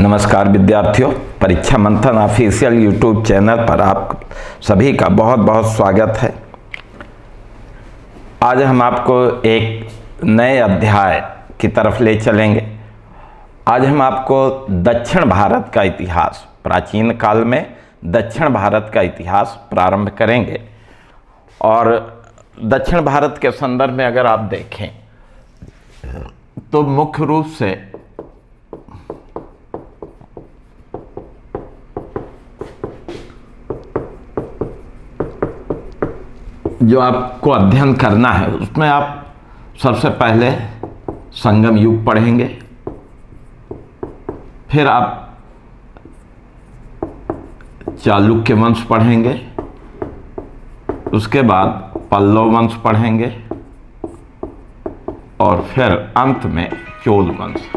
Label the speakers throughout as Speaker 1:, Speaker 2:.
Speaker 1: नमस्कार विद्यार्थियों, परीक्षा मंथन ऑफिशियल यूट्यूब चैनल पर आप सभी का बहुत बहुत स्वागत है। आज हम आपको एक नए अध्याय की तरफ ले चलेंगे। आज हम आपको दक्षिण भारत का इतिहास, प्राचीन काल में दक्षिण भारत का इतिहास प्रारंभ करेंगे। और दक्षिण भारत के संदर्भ में अगर आप देखें तो मुख्य रूप से जो आपको अध्ययन करना है उसमें आप सबसे पहले संगम युग पढ़ेंगे, फिर आप चालुक्य वंश पढ़ेंगे, उसके बाद पल्लव वंश पढ़ेंगे और फिर अंत में चोल वंश।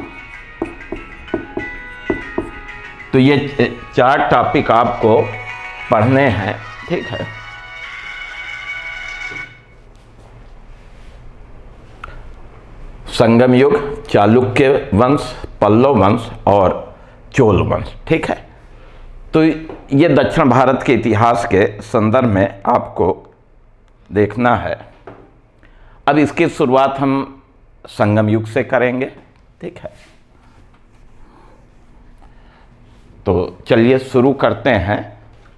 Speaker 1: तो ये 4 टॉपिक आपको पढ़ने हैं, ठीक है। संगम युग, चालुक्य वंश, पल्लव वंश और चोल वंश, ठीक है। तो ये दक्षिण भारत के इतिहास के संदर्भ में आपको देखना है। अब इसकी शुरुआत हम संगम युग से करेंगे, ठीक है। तो चलिए शुरू करते हैं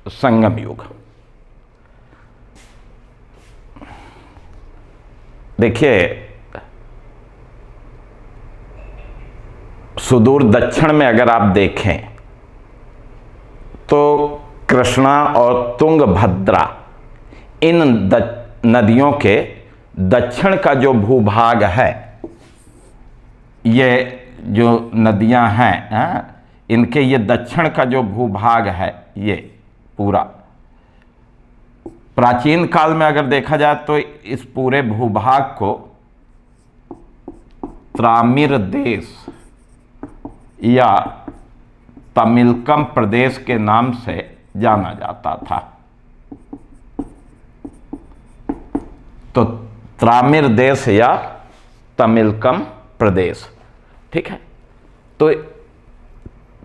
Speaker 1: संगम युग। देखिए, सुदूर दक्षिण में अगर आप देखें तो कृष्णा और तुंगभद्रा इन नदियों के दक्षिण का जो भूभाग है, ये जो नदियां हैं इनके ये दक्षिण का जो भूभाग है, ये पूरा प्राचीन काल में अगर देखा जाए तो इस पूरे भूभाग को त्रामिर देश या तमिलकम प्रदेश के नाम से जाना जाता था। तो त्रामिर देश या तमिलकम प्रदेश, ठीक है। तो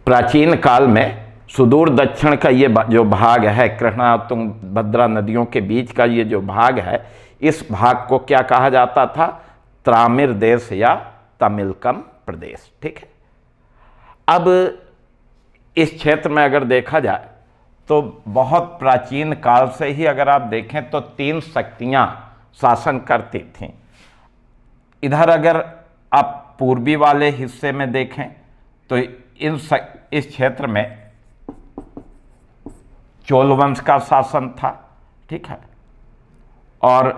Speaker 1: प्राचीन काल में सुदूर दक्षिण का ये जो भाग है, कृष्णा और तुंगभद्रा नदियों के बीच का ये जो भाग है, इस भाग को क्या कहा जाता था? त्रामिर देश या तमिलकम प्रदेश, ठीक है। अब इस क्षेत्र में अगर देखा जाए तो बहुत प्राचीन काल से ही अगर आप देखें तो 3 शक्तियां शासन करती थीं। इधर अगर आप पूर्वी वाले हिस्से में देखें तो इस क्षेत्र में चोल वंश का शासन था, ठीक है। और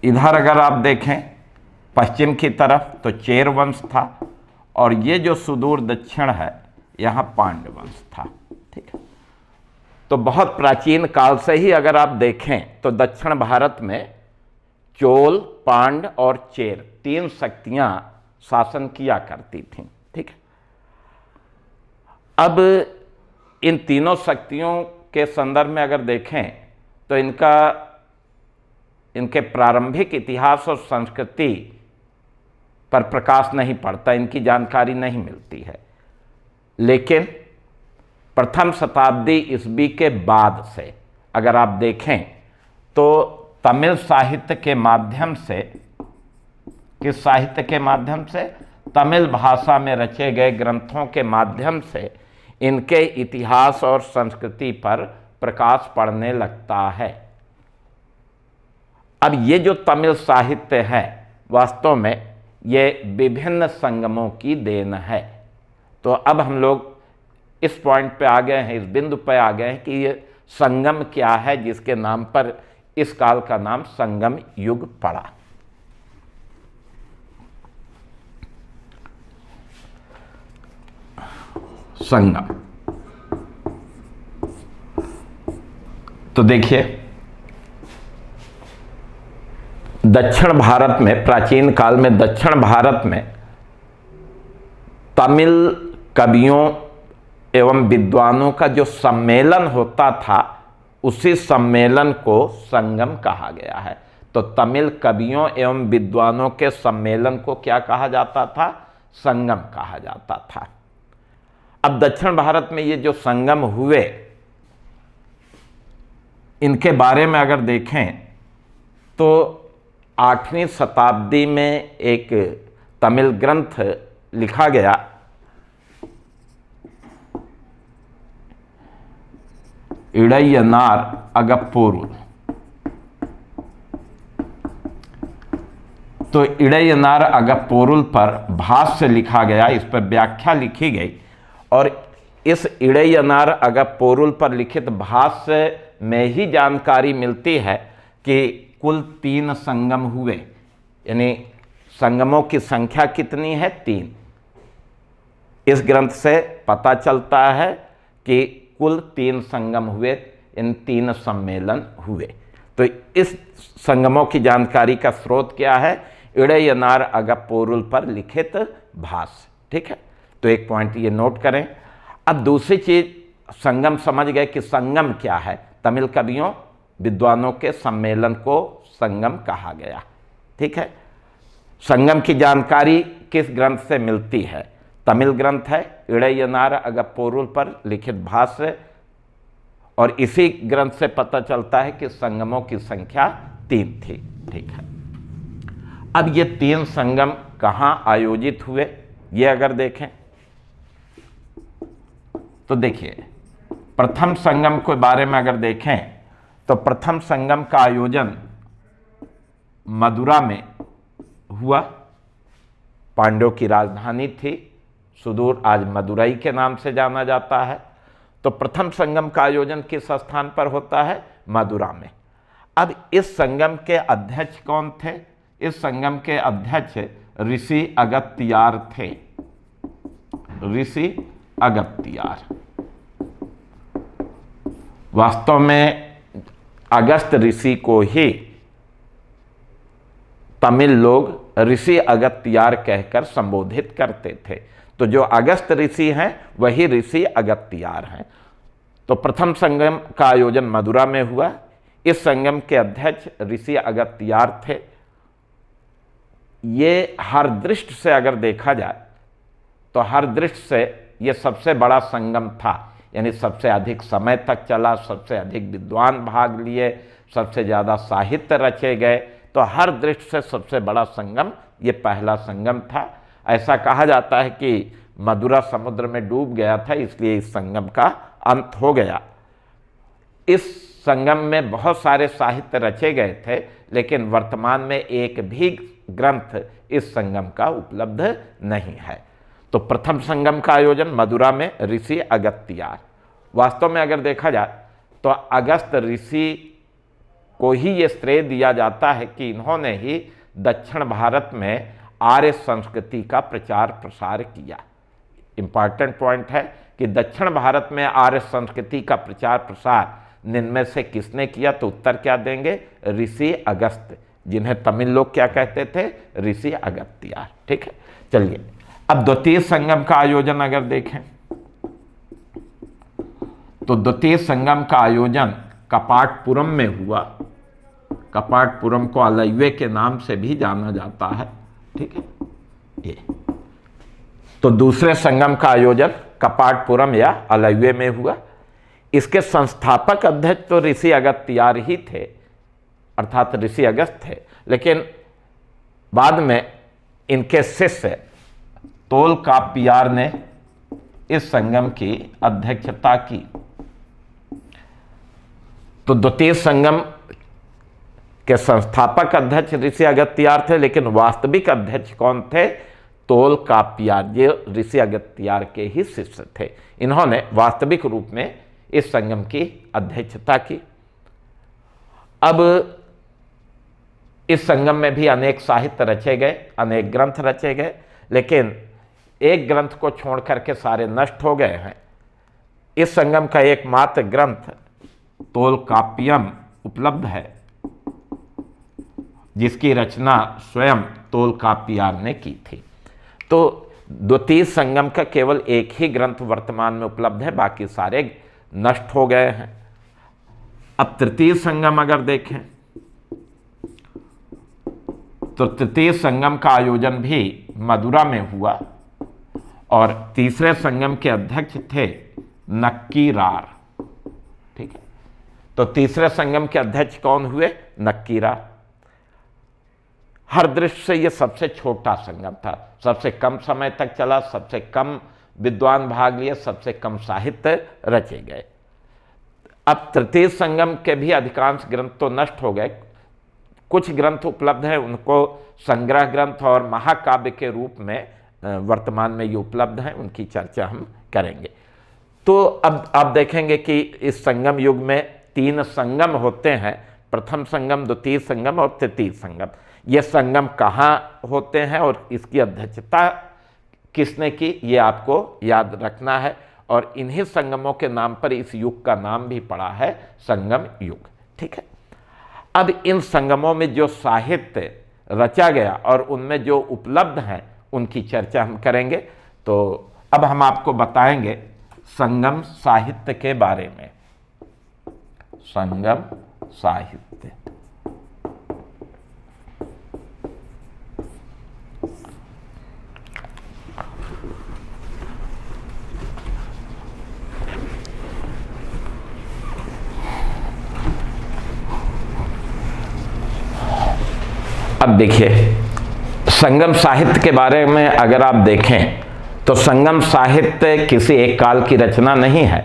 Speaker 1: इधर अगर आप देखें पश्चिम की तरफ तो चेर वंश था, और ये जो सुदूर दक्षिण है यहाँ पांड्य वंश था, ठीक है। तो बहुत प्राचीन काल से ही अगर आप देखें तो दक्षिण भारत में चोल, पांड्य और चेर 3 शक्तियां शासन किया करती थीं, ठीक है। अब इन तीनों शक्तियों के संदर्भ में अगर देखें तो इनके प्रारंभिक इतिहास और संस्कृति पर प्रकाश नहीं पड़ता, इनकी जानकारी नहीं मिलती है। लेकिन प्रथम शताब्दी ईस्वी के बाद से अगर आप देखें तो तमिल साहित्य के माध्यम से, किस साहित्य के माध्यम से? तमिल भाषा में रचे गए ग्रंथों के माध्यम से इनके इतिहास और संस्कृति पर प्रकाश पड़ने लगता है। अब ये जो तमिल साहित्य है वास्तव में ये विभिन्न संगमों की देन है। तो अब हम लोग इस पॉइंट पे आ गए हैं, इस बिंदु पे आ गए हैं कि ये संगम क्या है, जिसके नाम पर इस काल का नाम संगम युग पड़ा। संगम, तो देखिए दक्षिण भारत में, प्राचीन काल में दक्षिण भारत में तमिल कवियों एवं विद्वानों का जो सम्मेलन होता था, उसी सम्मेलन को संगम कहा गया है। तो तमिल कवियों एवं विद्वानों के सम्मेलन को क्या कहा जाता था? संगम कहा जाता था। अब दक्षिण भारत में ये जो संगम हुए, इनके बारे में अगर देखें तो 8वीं शताब्दी में एक तमिल ग्रंथ लिखा गया, इड़ैयनार अगप्पोरुल। तो इड़ैयनार अगप्पोरुल पर भाष्य लिखा गया, इस पर व्याख्या लिखी गई, और इस इड़ैयनार अगप्पोरुल पर लिखित भाष्य में ही जानकारी मिलती है कि कुल 3 संगम हुए, यानी संगमों की संख्या कितनी है? 3। इस ग्रंथ से पता चलता है कि कुल 3 संगम हुए, इन 3 सम्मेलन हुए। तो इस संगमों की जानकारी का स्रोत क्या है? इड़ैयनार अगप्पोरुल पर लिखित भाष्य। ठीक है, तो एक पॉइंट ये नोट करें। अब दूसरी चीज, संगम समझ गए कि संगम क्या है। तमिल कवियों विद्वानों के सम्मेलन को संगम कहा गया। ठीक है, संगम की जानकारी किस ग्रंथ से मिलती है? तमिल ग्रंथ है इड़ैयनार अगप्पोरुल पर लिखित भाष्य, और इसी ग्रंथ से पता चलता है कि संगमों की संख्या 3 थी। ठीक है, अब ये 3 संगम कहाँ आयोजित हुए, ये अगर देखें तो देखिए, प्रथम संगम के बारे में अगर देखें तो प्रथम संगम का आयोजन मदुरा में हुआ। पांड्यों की राजधानी थी, सुदूर आज मदुरई के नाम से जाना जाता है। तो प्रथम संगम का आयोजन किस स्थान पर होता है? मदुरा में। अब इस संगम के अध्यक्ष कौन थे? इस संगम के अध्यक्ष ऋषि अगस्त्यार थे। ऋषि अगस्त्यार वास्तव में अगस्त ऋषि को ही तमिल लोग ऋषि अगस्त्यार कहकर संबोधित करते थे। तो जो अगस्त ऋषि हैं वही ऋषि अगस्त्यार हैं। तो प्रथम संगम का आयोजन मदुरा में हुआ। इस संगम के अध्यक्ष ऋषि अगस्त्यार थे। ये हर दृष्टि से अगर देखा जाए तो हर दृष्टि से ये सबसे बड़ा संगम था, यानी सबसे अधिक समय तक चला, सबसे अधिक विद्वान भाग लिए, सबसे ज़्यादा साहित्य रचे गए। तो हर दृष्टि से सबसे बड़ा संगम ये पहला संगम था। ऐसा कहा जाता है कि मदुरा समुद्र में डूब गया था, इसलिए इस संगम का अंत हो गया। इस संगम में बहुत सारे साहित्य रचे गए थे, लेकिन वर्तमान में एक भी ग्रंथ इस संगम का उपलब्ध नहीं है। तो प्रथम संगम का आयोजन मदुरा में ऋषि अगस्त्यार। वास्तव में अगर देखा जाए तो अगस्त ऋषि को ही ये श्रेय दिया जाता है कि इन्होंने ही दक्षिण भारत में आर्य संस्कृति का प्रचार प्रसार किया। इंपॉर्टेंट पॉइंट है कि दक्षिण भारत में आर्य संस्कृति का प्रचार प्रसार इनमें से किसने किया? तो उत्तर क्या देंगे? ऋषि अगस्त, जिन्हें तमिल लोग क्या कहते थे? ऋषि अगस्त्यार। ठीक है, चलिए अब द्वितीय संगम का आयोजन अगर देखें तो द्वितीय संगम का आयोजन कपाटपुरम में हुआ। कपाटपुरम को अलैवे के नाम से भी जाना जाता है। ठीक है, ये तो दूसरे संगम का आयोजन कपाटपुरम या अलैवे में हुआ। इसके संस्थापक अध्यक्ष तो ऋषि अगस्त्यार ही थे, अर्थात ऋषि अगस्त थे, लेकिन बाद में इनके शिष्य तोलकाप्पियार ने इस संगम की अध्यक्षता की। तो द्वितीय संगम के संस्थापक अध्यक्ष ऋषि अगस्त्यार थे, लेकिन वास्तविक अध्यक्ष कौन थे? तोलकाप्पियार, जो ऋषि अगस्त्यार के ही शिष्य थे। इन्होंने वास्तविक रूप में इस संगम की अध्यक्षता की। अब इस संगम में भी अनेक साहित्य रचे गए, अनेक ग्रंथ रचे गए, लेकिन एक ग्रंथ को छोड़ करके सारे नष्ट हो गए हैं। इस संगम का एकमात्र ग्रंथ तोलकाप्पियम उपलब्ध है, जिसकी रचना स्वयं तोलकाप्पियार ने की थी। तो द्वितीय संगम का केवल एक ही ग्रंथ वर्तमान में उपलब्ध है, बाकी सारे नष्ट हो गए हैं। अब तृतीय संगम अगर देखें तो तृतीय संगम का आयोजन भी मदुरा में हुआ। और तीसरे संगम के अध्यक्ष थे नक्कीरार। ठीक है, तो तीसरे संगम के अध्यक्ष कौन हुए? नक्कीरार। हर दृष्टि से यह सबसे छोटा संगम था, सबसे कम समय तक चला, सबसे कम विद्वान भाग लिए, सबसे कम साहित्य रचे गए। अब तृतीय संगम के भी अधिकांश ग्रंथ तो नष्ट हो गए, कुछ ग्रंथ उपलब्ध हैं, उनको संग्रह ग्रंथ और महाकाव्य के रूप में वर्तमान में ये उपलब्ध हैं, उनकी चर्चा हम करेंगे। तो अब आप देखेंगे कि इस संगम युग में 3 संगम होते हैं, प्रथम संगम, द्वितीय संगम और तृतीय संगम। ये संगम कहाँ होते हैं और इसकी अध्यक्षता किसने की, ये आपको याद रखना है। और इन्हीं संगमों के नाम पर इस युग का नाम भी पड़ा है संगम युग। ठीक है, अब इन संगमों में जो साहित्य रचा गया और उनमें जो उपलब्ध हैं उनकी चर्चा हम करेंगे। तो अब हम आपको बताएंगे संगम साहित्य के बारे में। संगम साहित्य, अब देखिए संगम साहित्य के बारे में अगर आप देखें तो संगम साहित्य किसी एक काल की रचना नहीं है,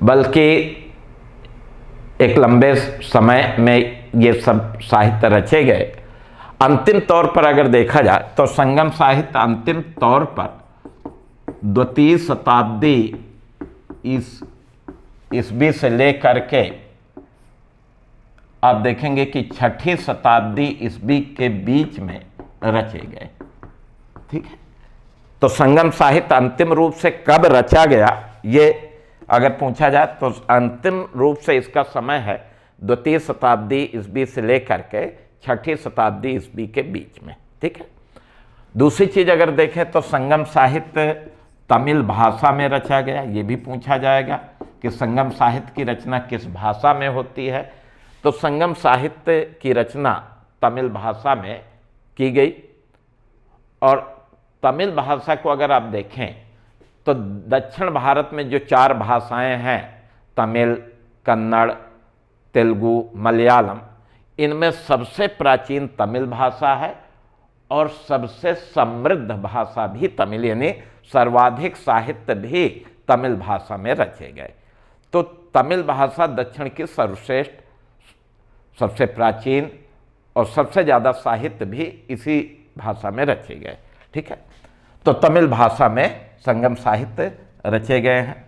Speaker 1: बल्कि एक लंबे समय में ये सब साहित्य रचे गए। अंतिम तौर पर अगर देखा जाए तो संगम साहित्य अंतिम तौर पर द्वितीय शताब्दी ईस्वी से लेकर के आप देखेंगे कि छठी शताब्दी ईस्वी के बीच में रचे गए। ठीक है, तो संगम साहित्य अंतिम रूप से कब रचा गया, ये अगर पूछा जाए तो अंतिम रूप से इसका समय है द्वितीय शताब्दी ईस्वी से लेकर के छठी शताब्दी ईस्वी के बीच में। ठीक है, दूसरी चीज अगर देखें तो संगम साहित्य तमिल भाषा में रचा गया, ये भी पूछा जाएगा कि संगम साहित्य की रचना किस भाषा में होती है। तो संगम साहित्य की रचना तमिल भाषा में की गई, और तमिल भाषा को अगर आप देखें तो दक्षिण भारत में जो 4 भाषाएं हैं, तमिल, कन्नड़, तेलुगु, मलयालम, इनमें सबसे प्राचीन तमिल भाषा है और सबसे समृद्ध भाषा भी तमिल, यानी सर्वाधिक साहित्य भी तमिल भाषा में रचे गए। तो तमिल भाषा दक्षिण की सर्वश्रेष्ठ, सबसे प्राचीन और सबसे ज़्यादा साहित्य भी इसी भाषा में रचे गए। ठीक है, तो तमिल भाषा में संगम साहित्य रचे गए हैं।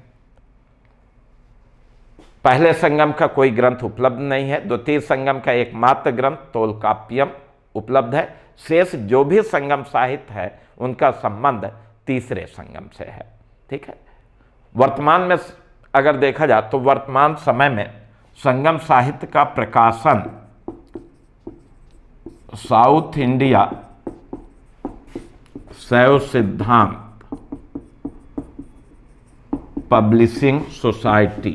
Speaker 1: पहले संगम का कोई ग्रंथ उपलब्ध नहीं है, द्वितीय संगम का एकमात्र ग्रंथ तोलकाप्पियम उपलब्ध है। शेष जो भी संगम साहित्य है उनका संबंध तीसरे संगम से है। ठीक है, वर्तमान में अगर देखा जाए तो वर्तमान समय में संगम साहित्य का प्रकाशन साउथ इंडिया शैव सिद्धांत पब्लिशिंग सोसाइटी,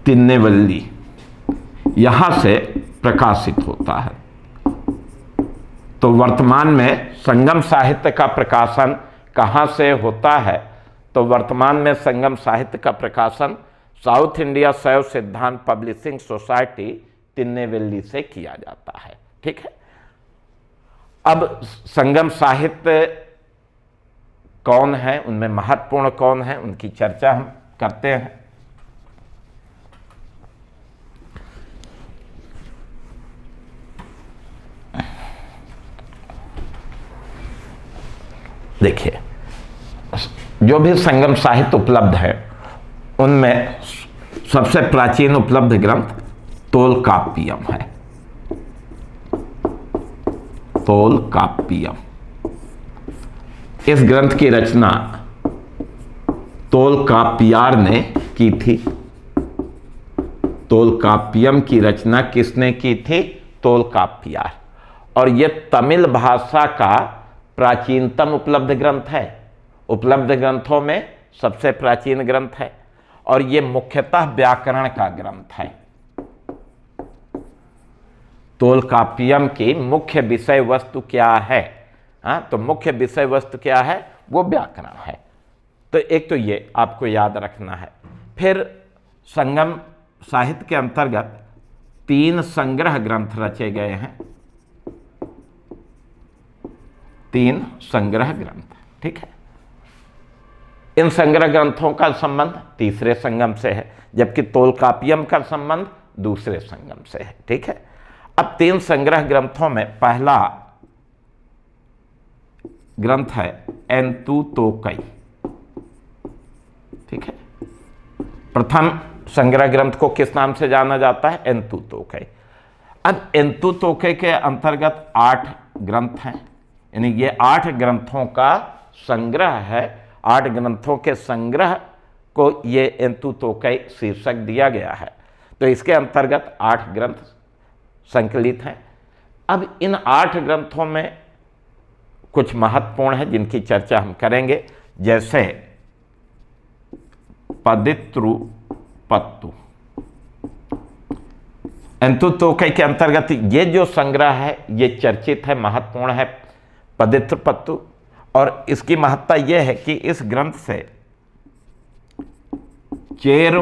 Speaker 1: तिन्नेवल्ली, यहां से प्रकाशित होता है। तो वर्तमान में संगम साहित्य का प्रकाशन कहाँ से होता है? तो वर्तमान में संगम साहित्य का प्रकाशन साउथ इंडिया शैव सिद्धांत पब्लिशिंग सोसाइटी तिन्नेवेल्ली से किया जाता है। ठीक है, अब संगम साहित्य कौन है, उनमें महत्वपूर्ण कौन है, उनकी चर्चा हम करते हैं। देखिए, जो भी संगम साहित्य उपलब्ध है उनमें सबसे प्राचीन उपलब्ध ग्रंथ तोलकाप्पियम है। तोलकाप्पियम, इस ग्रंथ की रचना तोलकाप्पियार ने की थी। तोलकाप्पियम की रचना किसने की थी? तोलकाप्पियार। और यह तमिल भाषा का प्राचीनतम उपलब्ध ग्रंथ है, उपलब्ध ग्रंथों में सबसे प्राचीन ग्रंथ है, और ये मुख्यतः व्याकरण का ग्रंथ है। तोलकाप्पियम की मुख्य विषय वस्तु क्या है? हाँ, तो मुख्य विषय वस्तु क्या है? वो व्याकरण है। तो एक तो ये आपको याद रखना है। फिर संगम साहित्य के अंतर्गत 3 संग्रह ग्रंथ रचे गए हैं, 3 संग्रह ग्रंथ, ठीक है। इन संग्रह ग्रंथों का संबंध तीसरे संगम से है, जबकि तोलकाप्पियम का संबंध दूसरे संगम से है, ठीक है। अब 3 संग्रह ग्रंथों में पहला ग्रंथ है एंतुतोकै, ठीक है। प्रथम संग्रह ग्रंथ को किस नाम से जाना जाता है? एंतुतोकै। अब एंतुतोकै के अंतर्गत 8 ग्रंथ हैं, यानी ये 8 ग्रंथों का संग्रह है। 8 ग्रंथों के संग्रह को ये एंतुतोकै शीर्षक दिया गया है। तो इसके अंतर्गत 8 ग्रंथ संकलित हैं। अब इन 8 ग्रंथों में कुछ महत्वपूर्ण है जिनकी चर्चा हम करेंगे, जैसे पदित्रुपत्तु। एंतुतोकै के अंतर्गत ये जो संग्रह है ये चर्चित है, महत्वपूर्ण है, पदित्रुपत्तु। और इसकी महत्ता यह है कि इस ग्रंथ से चेर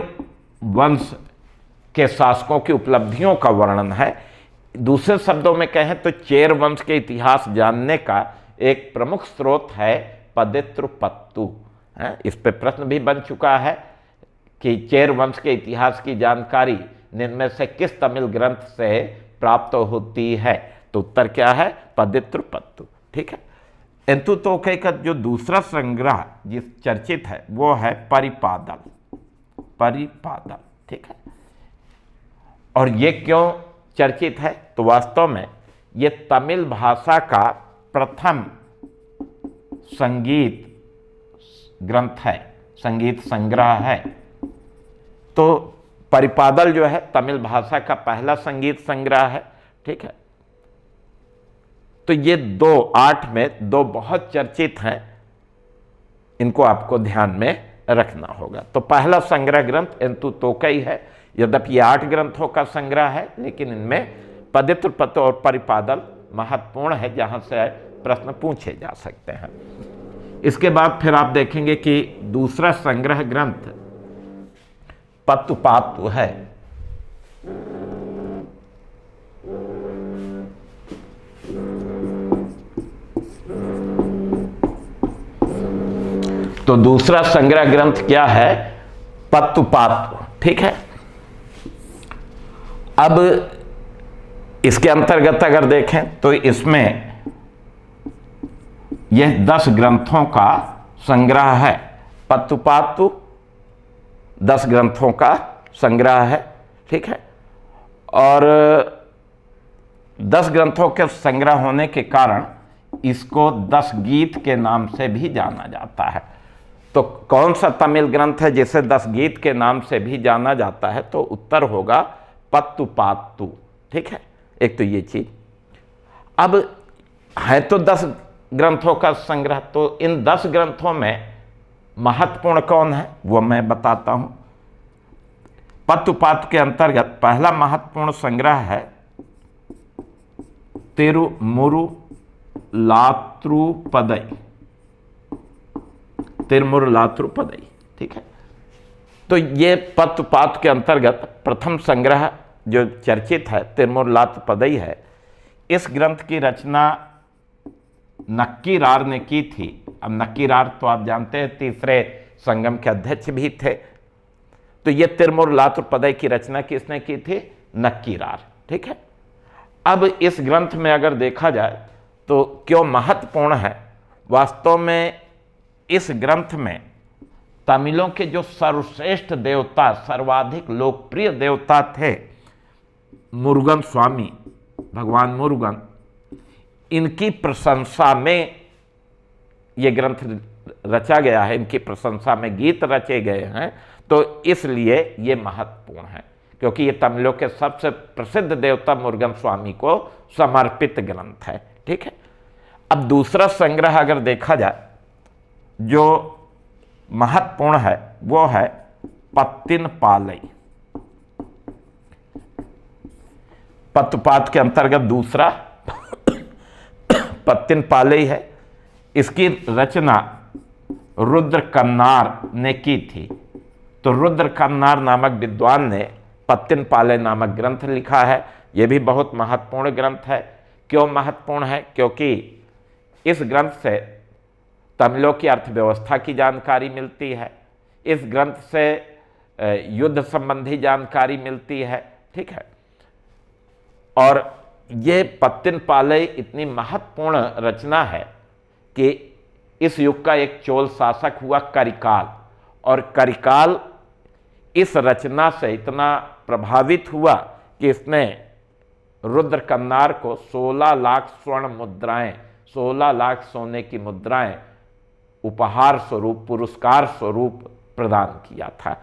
Speaker 1: वंश के शासकों की उपलब्धियों का वर्णन है। दूसरे शब्दों में कहें तो चेर वंश के इतिहास जानने का एक प्रमुख स्रोत है पदित्रुपत्तु। इस पे प्रश्न भी बन चुका है कि चेर वंश के इतिहास की जानकारी इनमें से किस तमिल ग्रंथ से प्राप्त होती है? तो उत्तर क्या है? पदित्रुपत्तु, ठीक है। एंतुतोकै का जो दूसरा संग्रह जिस चर्चित है वो है परिपादल, परिपादल, ठीक है। और ये क्यों चर्चित है? तो वास्तव में ये तमिल भाषा का प्रथम संगीत ग्रंथ है, संगीत संग्रह है। तो परिपादल जो है तमिल भाषा का पहला संगीत संग्रह है, ठीक है। तो ये 8 में 2 बहुत चर्चित हैं, इनको आपको ध्यान में रखना होगा। तो पहला संग्रह ग्रंथ एंतुतोकै है। यद्यपि ये 8 ग्रंथों का संग्रह है, लेकिन इनमें पदित्रुपत्तु और परिपादल महत्वपूर्ण है, जहां से प्रश्न पूछे जा सकते हैं। इसके बाद फिर आप देखेंगे कि दूसरा संग्रह ग्रंथ पत्तुपात्तु है। तो दूसरा संग्रह ग्रंथ क्या है? पत्तुपात्तु, ठीक है। अब इसके अंतर्गत अगर देखें तो इसमें यह 10 ग्रंथों का संग्रह है। पत्तुपात्तु 10 ग्रंथों का संग्रह है, ठीक है। और 10 ग्रंथों के संग्रह होने के कारण इसको 10 गीत के नाम से भी जाना जाता है। तो कौन सा तमिल ग्रंथ है जिसे 10 गीत के नाम से भी जाना जाता है? तो उत्तर होगा पत्तुपात्तु, ठीक है। एक तो ये चीज। अब है तो 10 ग्रंथों का संग्रह, तो इन 10 ग्रंथों में महत्वपूर्ण कौन है वो मैं बताता हूं। पत्तुपात्तु के अंतर्गत पहला महत्वपूर्ण संग्रह है तिरुमुरुलात्रुपदै, तिरुमुरुलात्रुपदै, ठीक है। तो ये पत्तुपात्तु के अंतर्गत प्रथम संग्रह जो चर्चित है तिरुमुरुलात्रुपदै है। इस ग्रंथ की रचना नक्कीरार ने की थी। अब नक्कीरार तो आप जानते हैं तीसरे संगम के अध्यक्ष भी थे। तो ये तिरुमुरुलात्रुपदै की रचना किसने की थी? नक्कीरार, ठीक है। अब इस ग्रंथ में अगर देखा जाए तो क्यों महत्वपूर्ण है? वास्तव में इस ग्रंथ में तमिलों के जो सर्वश्रेष्ठ देवता, सर्वाधिक लोकप्रिय देवता थे, मुरुगन स्वामी, भगवान मुरुगन, इनकी प्रशंसा में ये ग्रंथ रचा गया है, इनकी प्रशंसा में गीत रचे गए हैं। तो इसलिए ये महत्वपूर्ण है, क्योंकि ये तमिलों के सबसे प्रसिद्ध देवता मुरुगन स्वामी को समर्पित ग्रंथ है, ठीक है। अब दूसरा संग्रह अगर देखा जाए जो महत्वपूर्ण है वो है पत्तिनपालै। पत्तुपात के अंतर्गत दूसरा पत्तिन पाले है। इसकी रचना रुद्र कन्नार ने की थी। तो रुद्र कन्नार नामक विद्वान ने पत्तिन पाले नामक ग्रंथ लिखा है। यह भी बहुत महत्वपूर्ण ग्रंथ है। क्यों महत्वपूर्ण है? क्योंकि इस ग्रंथ से तमिलों की अर्थव्यवस्था की जानकारी मिलती है। इस ग्रंथ से युद्ध संबंधी जानकारी मिलती है। ठीक है। और ये पत्तिन पाले इतनी महत्वपूर्ण रचना है कि इस युग का एक चोल शासक हुआ करिकाल, और करिकाल इस रचना से इतना प्रभावित हुआ कि इसने रुद्र कन्नार को 16 लाख स्वर्ण मुद्राएं, 16 लाख सोने की मुद्राएं उपहार स्वरूप, पुरस्कार स्वरूप प्रदान किया था।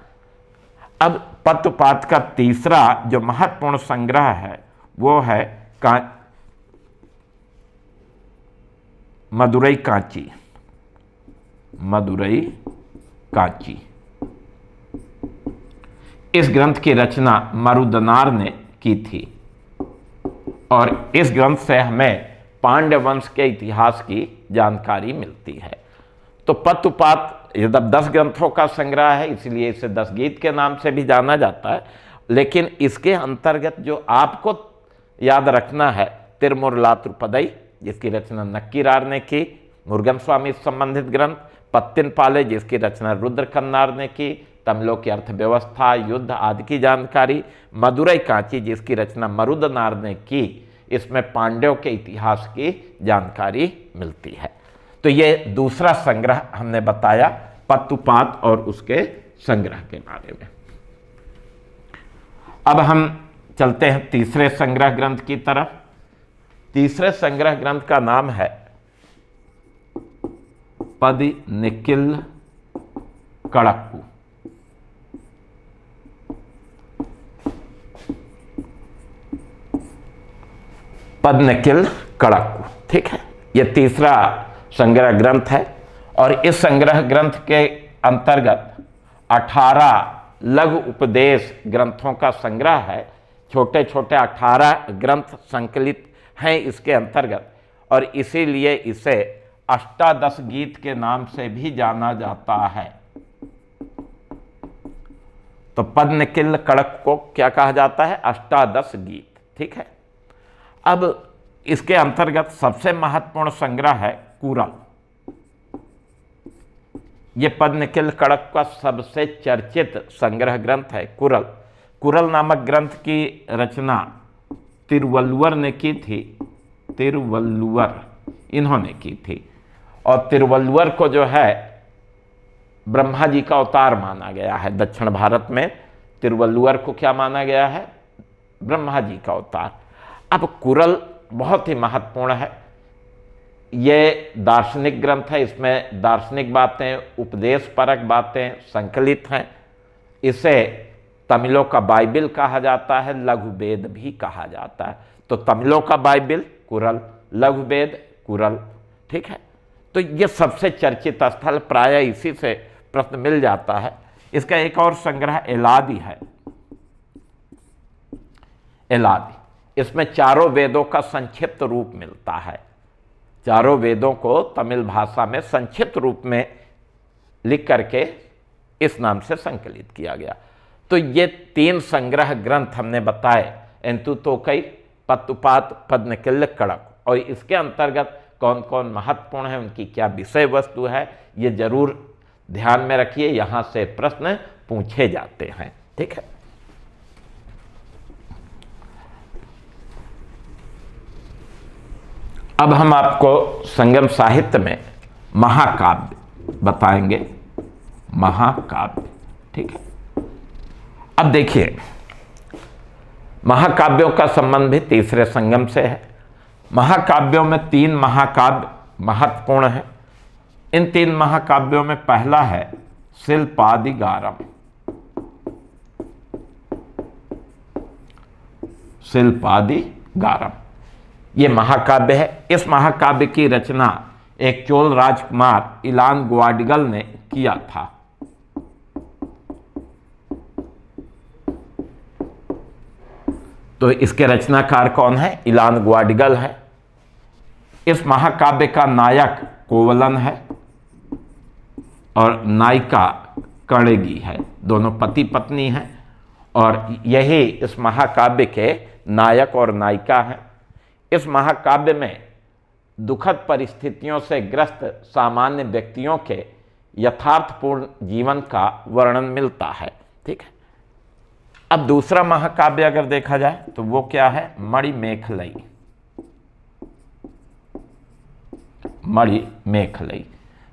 Speaker 1: अब पत्तुपात का तीसरा जो महत्वपूर्ण संग्रह है वो है मदुरई कांची। मदुरई कांची, इस ग्रंथ की रचना मरुदनार ने की थी, और इस ग्रंथ से हमें पांड्य वंश के इतिहास की जानकारी मिलती है। तो पत्तुपात यद्यप 10 ग्रंथों का संग्रह है, इसलिए इसे 10 गीत के नाम से भी जाना जाता है, लेकिन इसके अंतर्गत जो आपको याद रखना है, तिरुमुरलातुरपदई जिसकी रचना नक्कीरार ने की, मुरुगन स्वामी से संबंधित ग्रंथ, पत्तिन पाले जिसकी रचना रुद्र कन्नार ने की, तमिलों की अर्थव्यवस्था, युद्ध आदि की जानकारी, मदुरई कांची जिसकी रचना मरुदनार ने की, इसमें पांड्यों के इतिहास की जानकारी मिलती है। तो ये दूसरा संग्रह हमने बताया पत्तुपात और उसके संग्रह के बारे में। अब हम चलते हैं तीसरे संग्रह ग्रंथ की तरफ। तीसरे संग्रह ग्रंथ का नाम है पद्निकिल कड़क्कू। पद्निकिल कड़क्कू, ठीक है। यह तीसरा संग्रह ग्रंथ है, और इस संग्रह ग्रंथ के अंतर्गत 18 लघु उपदेश ग्रंथों का संग्रह है। छोटे छोटे 18 ग्रंथ संकलित हैं इसके अंतर्गत, और इसीलिए इसे अष्टादश गीत के नाम से भी जाना जाता है। तो पद्निकिल कड़क को क्या कहा जाता है? अष्टादश गीत, ठीक है। अब इसके अंतर्गत सबसे महत्वपूर्ण संग्रह है कुरल। यह पद्निकिल कड़क का सबसे चर्चित संग्रह ग्रंथ है कुरल। कुरल नामक ग्रंथ की रचना तिरुवल्लुवर ने की थी। तिरुवल्लुवर इन्होंने की थी, और तिरुवल्लुवर को जो है ब्रह्मा जी का अवतार माना गया है। दक्षिण भारत में तिरुवल्लुवर को क्या माना गया है? ब्रह्मा जी का अवतार। अब कुरल बहुत ही महत्वपूर्ण है। ये दार्शनिक ग्रंथ है, इसमें दार्शनिक बातें, उपदेश परक बातें संकलित हैं। इसे तमिलों का बाइबिल कहा जाता है, लघु वेद भी कहा जाता है। तो तमिलों का बाइबिल कुरल, लघु वेद कुरल, ठीक है। तो ये सबसे चर्चित स्थल, प्राय इसी से प्रश्न मिल जाता है। इसका एक और संग्रह एलादी है। एलादी, इसमें चारों वेदों का संक्षिप्त रूप मिलता है। चारों वेदों को तमिल भाषा में संक्षिप्त रूप में लिख करके इस नाम से संकलित किया गया। तो ये 3 संग्रह ग्रंथ हमने बताए, एंतुतोकई, पत्तुपात, पद्निकिल कड़क, और इसके अंतर्गत कौन कौन महत्वपूर्ण है, उनकी क्या विषय वस्तु है, ये जरूर ध्यान में रखिए। यहां से प्रश्न पूछे जाते हैं, ठीक है। अब हम आपको संगम साहित्य में महाकाव्य बताएंगे। महाकाव्य, ठीक है। अब देखिए, महाकाव्यों का संबंध भी तीसरे संगम से है। महाकाव्यों में 3 महाकाव्य महत्वपूर्ण हैं। इन 3 महाकाव्यों में पहला है शिल्पादिगारम। शिल्पादिगारम ये महाकाव्य है। इस महाकाव्य की रचना एक चोल राजकुमार इलान ग्वाडगल ने किया था। तो तो इसके रचनाकार कौन है? इलान ग्वाडगल है। इस महाकाव्य का नायक कोवलन है और नायिका कणगी है। दोनों पति पत्नी हैं और यही इस महाकाव्य के नायक और नायिका हैं। इस महाकाव्य में दुखद परिस्थितियों से ग्रस्त सामान्य व्यक्तियों के यथार्थपूर्ण जीवन का वर्णन मिलता है। ठीक है। अब दूसरा महाकाव्य अगर देखा जाए तो वो क्या है? मणिमेखलई। मणिमेखलई,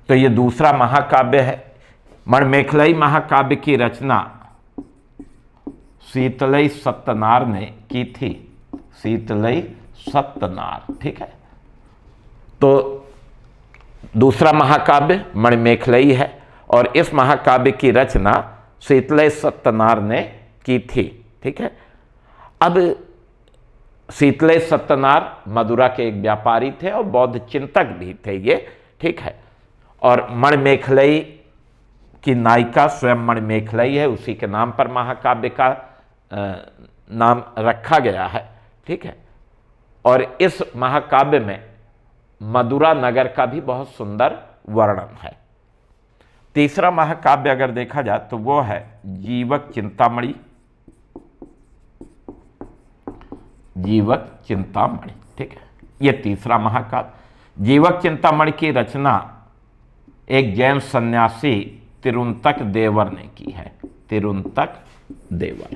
Speaker 1: तो ये दूसरा महाकाव्य है। मणिमेखलई महाकाव्य की रचना शीतलई सत्तनार ने की थी। शीतलई सत्तनार, ठीक है। तो दूसरा महाकाव्य मणिमेखलई है और इस महाकाव्य की रचना शीतलई सत्तनार ने की थी। ठीक है। अब शीतलई सत्तनार मदुरा के एक व्यापारी थे और बौद्ध चिंतक भी थे ये। ठीक है। और मणिमेखलई की नायिका स्वयं मणिमेखलई है, उसी के नाम पर महाकाव्य का नाम रखा गया है। ठीक है। और इस महाकाव्य में मदुरा नगर का भी बहुत सुंदर वर्णन है। तीसरा महाकाव्य अगर देखा जाए तो वो है जीवक चिंतामणि। जीवक चिंतामणि, ठीक है। ये तीसरा महाकाव्य। जीवक चिंतामणि की रचना एक जैन सन्यासी तिरुंतक देवर ने की है। तिरुंतक देवर,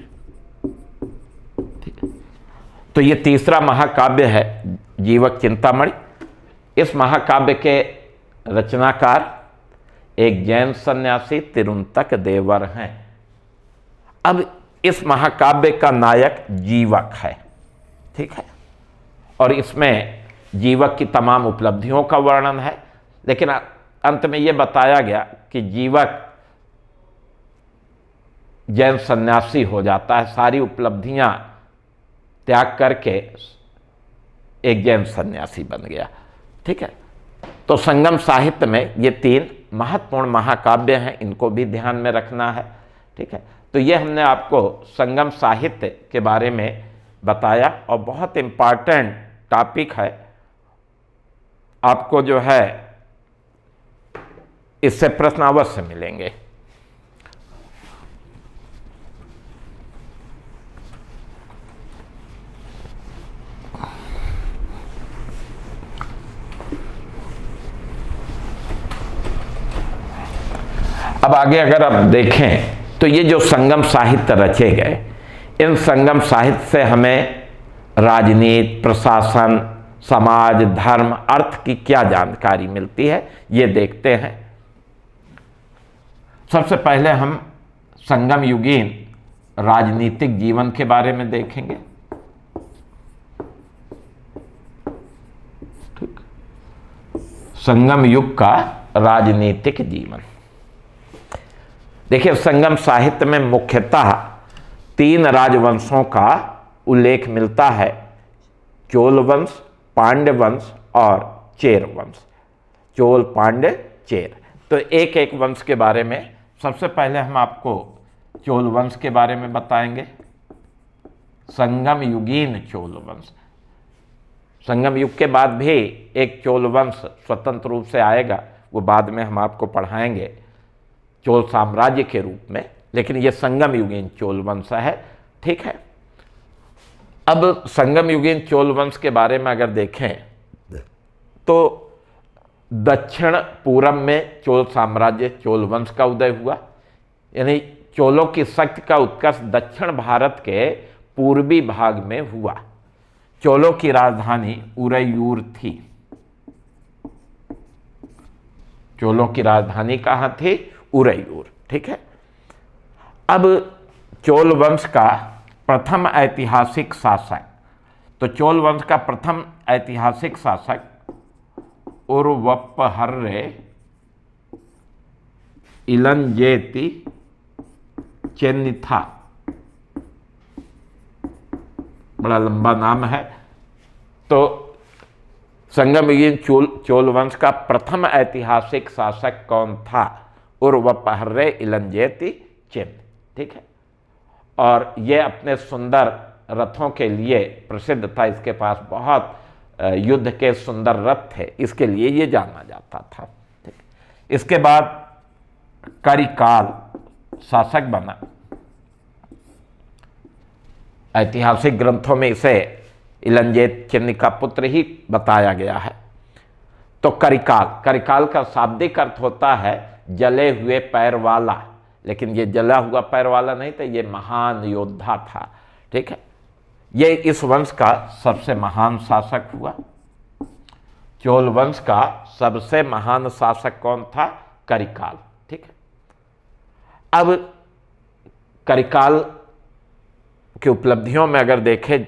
Speaker 1: ठीक है। तो ये तीसरा महाकाव्य है जीवक चिंतामणि। इस महाकाव्य के रचनाकार एक जैन सन्यासी तिरुंतक देवर हैं। अब इस महाकाव्य का नायक जीवक है। ठीक है। और इसमें जीवक की तमाम उपलब्धियों का वर्णन है, लेकिन अंत में यह बताया गया कि जीवक जैन सन्यासी हो जाता है, सारी उपलब्धियां त्याग करके एक जैन सन्यासी बन गया। ठीक है। तो संगम साहित्य में ये तीन महत्वपूर्ण महाकाव्य हैं, इनको भी ध्यान में रखना है। ठीक है। तो ये हमने आपको संगम साहित्य के बारे में बताया और बहुत इम्पॉर्टेंट टॉपिक है। आपको जो है इससे प्रश्न अवश्य मिलेंगे। अब आगे अगर आप देखें तो ये जो संगम साहित्य रचे गए, इन संगम साहित्य से हमें राजनीति, प्रशासन, समाज, धर्म, अर्थ की क्या जानकारी मिलती है, ये देखते हैं। सबसे पहले हम संगम युगीन राजनीतिक जीवन के बारे में देखेंगे। ठीक। संगम युग का राजनीतिक जीवन। देखिए, संगम साहित्य में मुख्यतः तीन राजवंशों का उल्लेख मिलता है: चोल वंश, पांड्य वंश और चेर वंश। चोल, पांड्य, चेर। तो एक एक वंश के बारे में सबसे पहले हम आपको चोल वंश के बारे में बताएंगे। संगम युगीन चोल वंश। संगम युग के बाद भी एक चोल वंश स्वतंत्र रूप से आएगा, वो बाद में हम आपको पढ़ाएंगे चोल साम्राज्य के रूप में, लेकिन ये संगम युगीन चोल वंश है। ठीक है। अब संगम युगीन चोल वंश के बारे में अगर देखें तो दक्षिण पूरब में चोल साम्राज्य, चोल वंश का उदय हुआ। यानी चोलों की शक्ति का उत्कर्ष दक्षिण भारत के पूर्वी भाग में हुआ। चोलों की राजधानी उरैयूर थी। चोलों की राजधानी कहाँ थी? उरैयूर। ठीक है। अब चोल वंश का प्रथम ऐतिहासिक शासक, तो चोल वंश का प्रथम ऐतिहासिक शासक उर्वप्पहर्रे इलंजेती चेन्निथा। बड़ा लंबा नाम है। तो संगम युगीन चोल वंश का प्रथम ऐतिहासिक शासक कौन था? उर्वप्पहर्रे इलंजेती चेन्न। ठीक है। और ये अपने सुंदर रथों के लिए प्रसिद्ध था, इसके पास बहुत युद्ध के सुंदर रथ थे, इसके लिए ये जाना जाता था। ठीक, इसके बाद करिकाल शासक बना। ऐतिहासिक ग्रंथों में इसे इलंजेत चिन्ह का पुत्र ही बताया गया है। तो करिकाल का शाब्दिक अर्थ होता है जले हुए पैर वाला, लेकिन ये जला हुआ पैर वाला नहीं था, ये महान योद्धा था। ठीक है, ये इस वंश का सबसे महान शासक हुआ। चोल वंश का सबसे महान शासक कौन था? करिकाल। ठीक है, अब करिकाल की उपलब्धियों में अगर देखें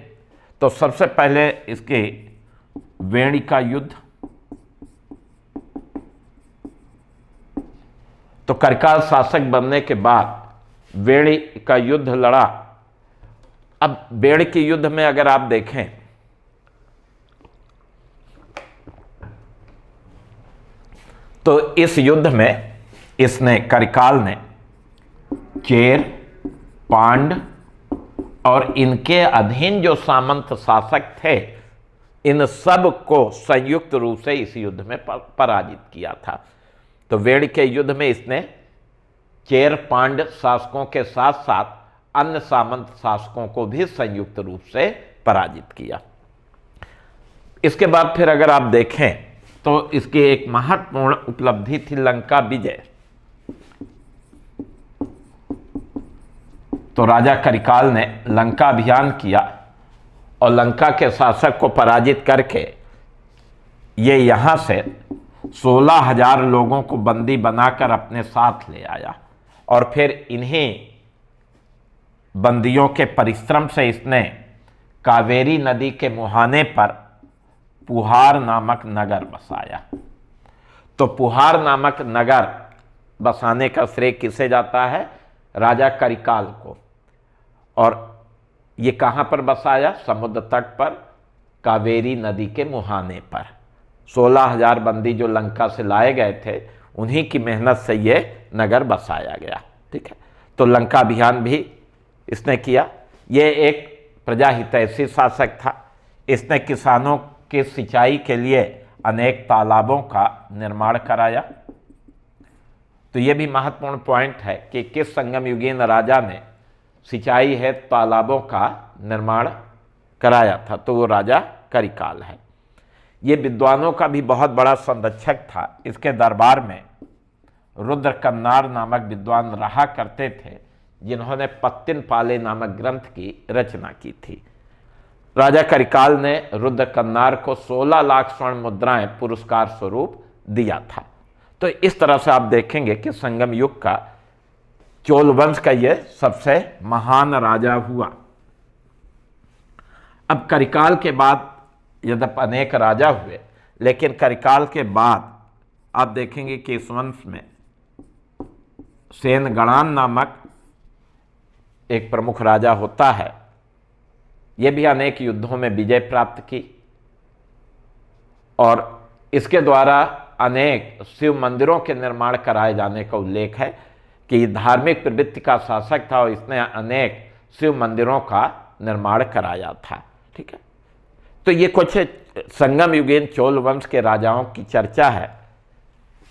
Speaker 1: तो सबसे पहले इसके वेणी का युद्ध। तो करिकाल शासक बनने के बाद वेणी का युद्ध लड़ा। अब वेणी के युद्ध में अगर आप देखें तो इस युद्ध में इसने करिकाल ने चेर, पांड और इनके अधीन जो सामंत शासक थे, इन सब को संयुक्त रूप से इस युद्ध में पराजित किया था। तो वेणी के युद्ध में इसने चेर, पांड शासकों के साथ साथ अन्य सामंत शासकों को भी संयुक्त रूप से पराजित किया। इसके बाद फिर अगर आप देखें तो इसकी एक महत्वपूर्ण उपलब्धि थी लंका विजय। तो राजा करिकाल ने लंका अभियान किया और लंका के शासक को पराजित करके ये यहां से 16,000 लोगों को बंदी बनाकर अपने साथ ले आया और फिर इन्हीं बंदियों के परिश्रम से इसने कावेरी नदी के मुहाने पर पुहार नामक नगर बसाया। तो पुहार नामक नगर बसाने का श्रेय किसे जाता है? राजा करिकाल को। और ये कहाँ पर बसाया? समुद्र तट पर, कावेरी नदी के मुहाने पर। 16,000 बंदी जो लंका से लाए गए थे, उन्हीं की मेहनत से ये नगर बसाया गया। ठीक है, तो लंका अभियान भी इसने किया। ये एक प्रजाहितैषी शासक था। इसने किसानों की सिंचाई के लिए अनेक तालाबों का निर्माण कराया। तो ये भी महत्वपूर्ण पॉइंट है कि किस संगम युगीन राजा ने सिंचाई है तालाबों का निर्माण कराया था, तो वो राजा करिकाल है। ये विद्वानों का भी बहुत बड़ा संरक्षक था। इसके दरबार में रुद्र कन्नार नामक विद्वान रहा करते थे, जिन्होंने पत्तिन पाले नामक ग्रंथ की रचना की थी। राजा करिकाल ने रुद्र कन्नार को 16 लाख स्वर्ण मुद्राएं पुरस्कार स्वरूप दिया था। तो इस तरह से आप देखेंगे कि संगम युग का चोल वंश का यह सबसे महान राजा हुआ। अब करिकाल के बाद यद्यपि अनेक राजा हुए, लेकिन करिकाल के बाद आप देखेंगे कि इस वंश में सेनगणान नामक एक प्रमुख राजा होता है। यह भी अनेक युद्धों में विजय प्राप्त की और इसके द्वारा अनेक शिव मंदिरों के निर्माण कराए जाने का उल्लेख है कि धार्मिक प्रवृत्ति का शासक था और इसने अनेक शिव मंदिरों का निर्माण कराया था। ठीक है, तो ये कुछ संगम युगीन चोल वंश के राजाओं की चर्चा है।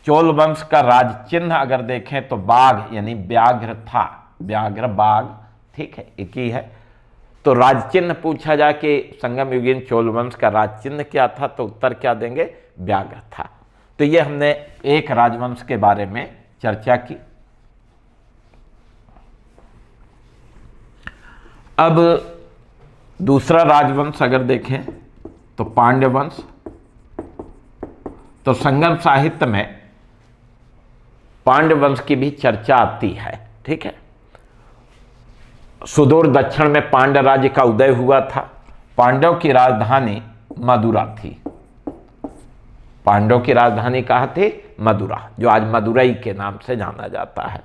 Speaker 1: चोल वंश का राज चिन्ह अगर देखें तो बाघ यानी व्याघ्र था, व्याघ्र बाघ। ठीक है, एक ही है। तो राज चिन्ह पूछा जाए कि संगम युगीन चोल वंश का राज चिन्ह क्या था, तो उत्तर क्या देंगे? व्याघ्र था। तो ये हमने एक राजवंश के बारे में चर्चा की। अब दूसरा राजवंश अगर देखें तो पांड्य वंश। तो संगम साहित्य में पांड्य वंश की भी चर्चा आती है। ठीक है, सुदूर दक्षिण में पांड्य राज्य का उदय हुआ था। पांडव की राजधानी मदुरा थी। पांडव की राजधानी कहाँ थी? मदुरा, जो आज मदुरई के नाम से जाना जाता है।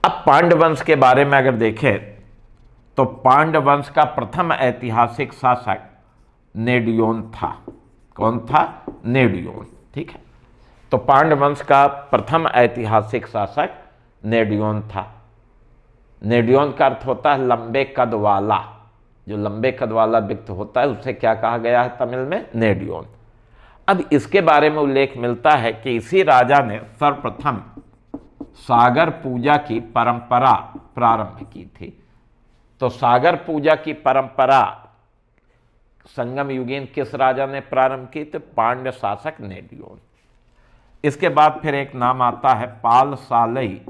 Speaker 1: अब पांड्य वंश के बारे में अगर देखें तो पांड्य वंश का प्रथम ऐतिहासिक शासक नेडियोन था। कौन था? नेडियोन। ठीक है, तो पांड्य वंश का प्रथम ऐतिहासिक शासक नेडियोन था। नेडियोन का अर्थ होता है लंबे कद वाला। जो लंबे कद वाला व्यक्ति होता है उसे क्या कहा गया है तमिल में? नेडियोन। अब इसके बारे में उल्लेख मिलता है कि इसी राजा ने सर्वप्रथम सागर पूजा की परंपरा प्रारंभ की थी। तो सागर पूजा की परंपरा संगम युगीन किस राजा ने प्रारंभ की? तो पांड्य शासक नेडियोन। इसके बाद फिर एक नाम आता है पाल सालई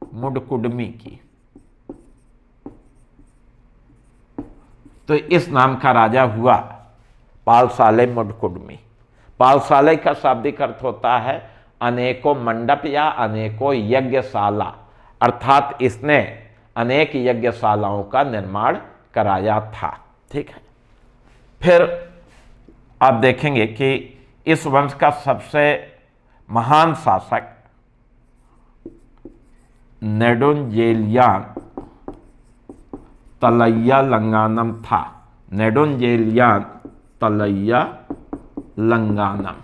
Speaker 1: मुडकुडमी की। तो इस नाम का राजा हुआ पाल सालई मुडकुडमी। पाल सालई का शाब्दिक अर्थ होता है अनेकों मंडप या अनेकों यज्ञशाला, अर्थात इसने अनेक यज्ञशालाओं का निर्माण कराया था। ठीक है। फिर आप देखेंगे कि इस वंश का सबसे महान शासक नेडुंजेलियान तलैया लंगानम था। नेडुंजेलियान तलैया लंगानम।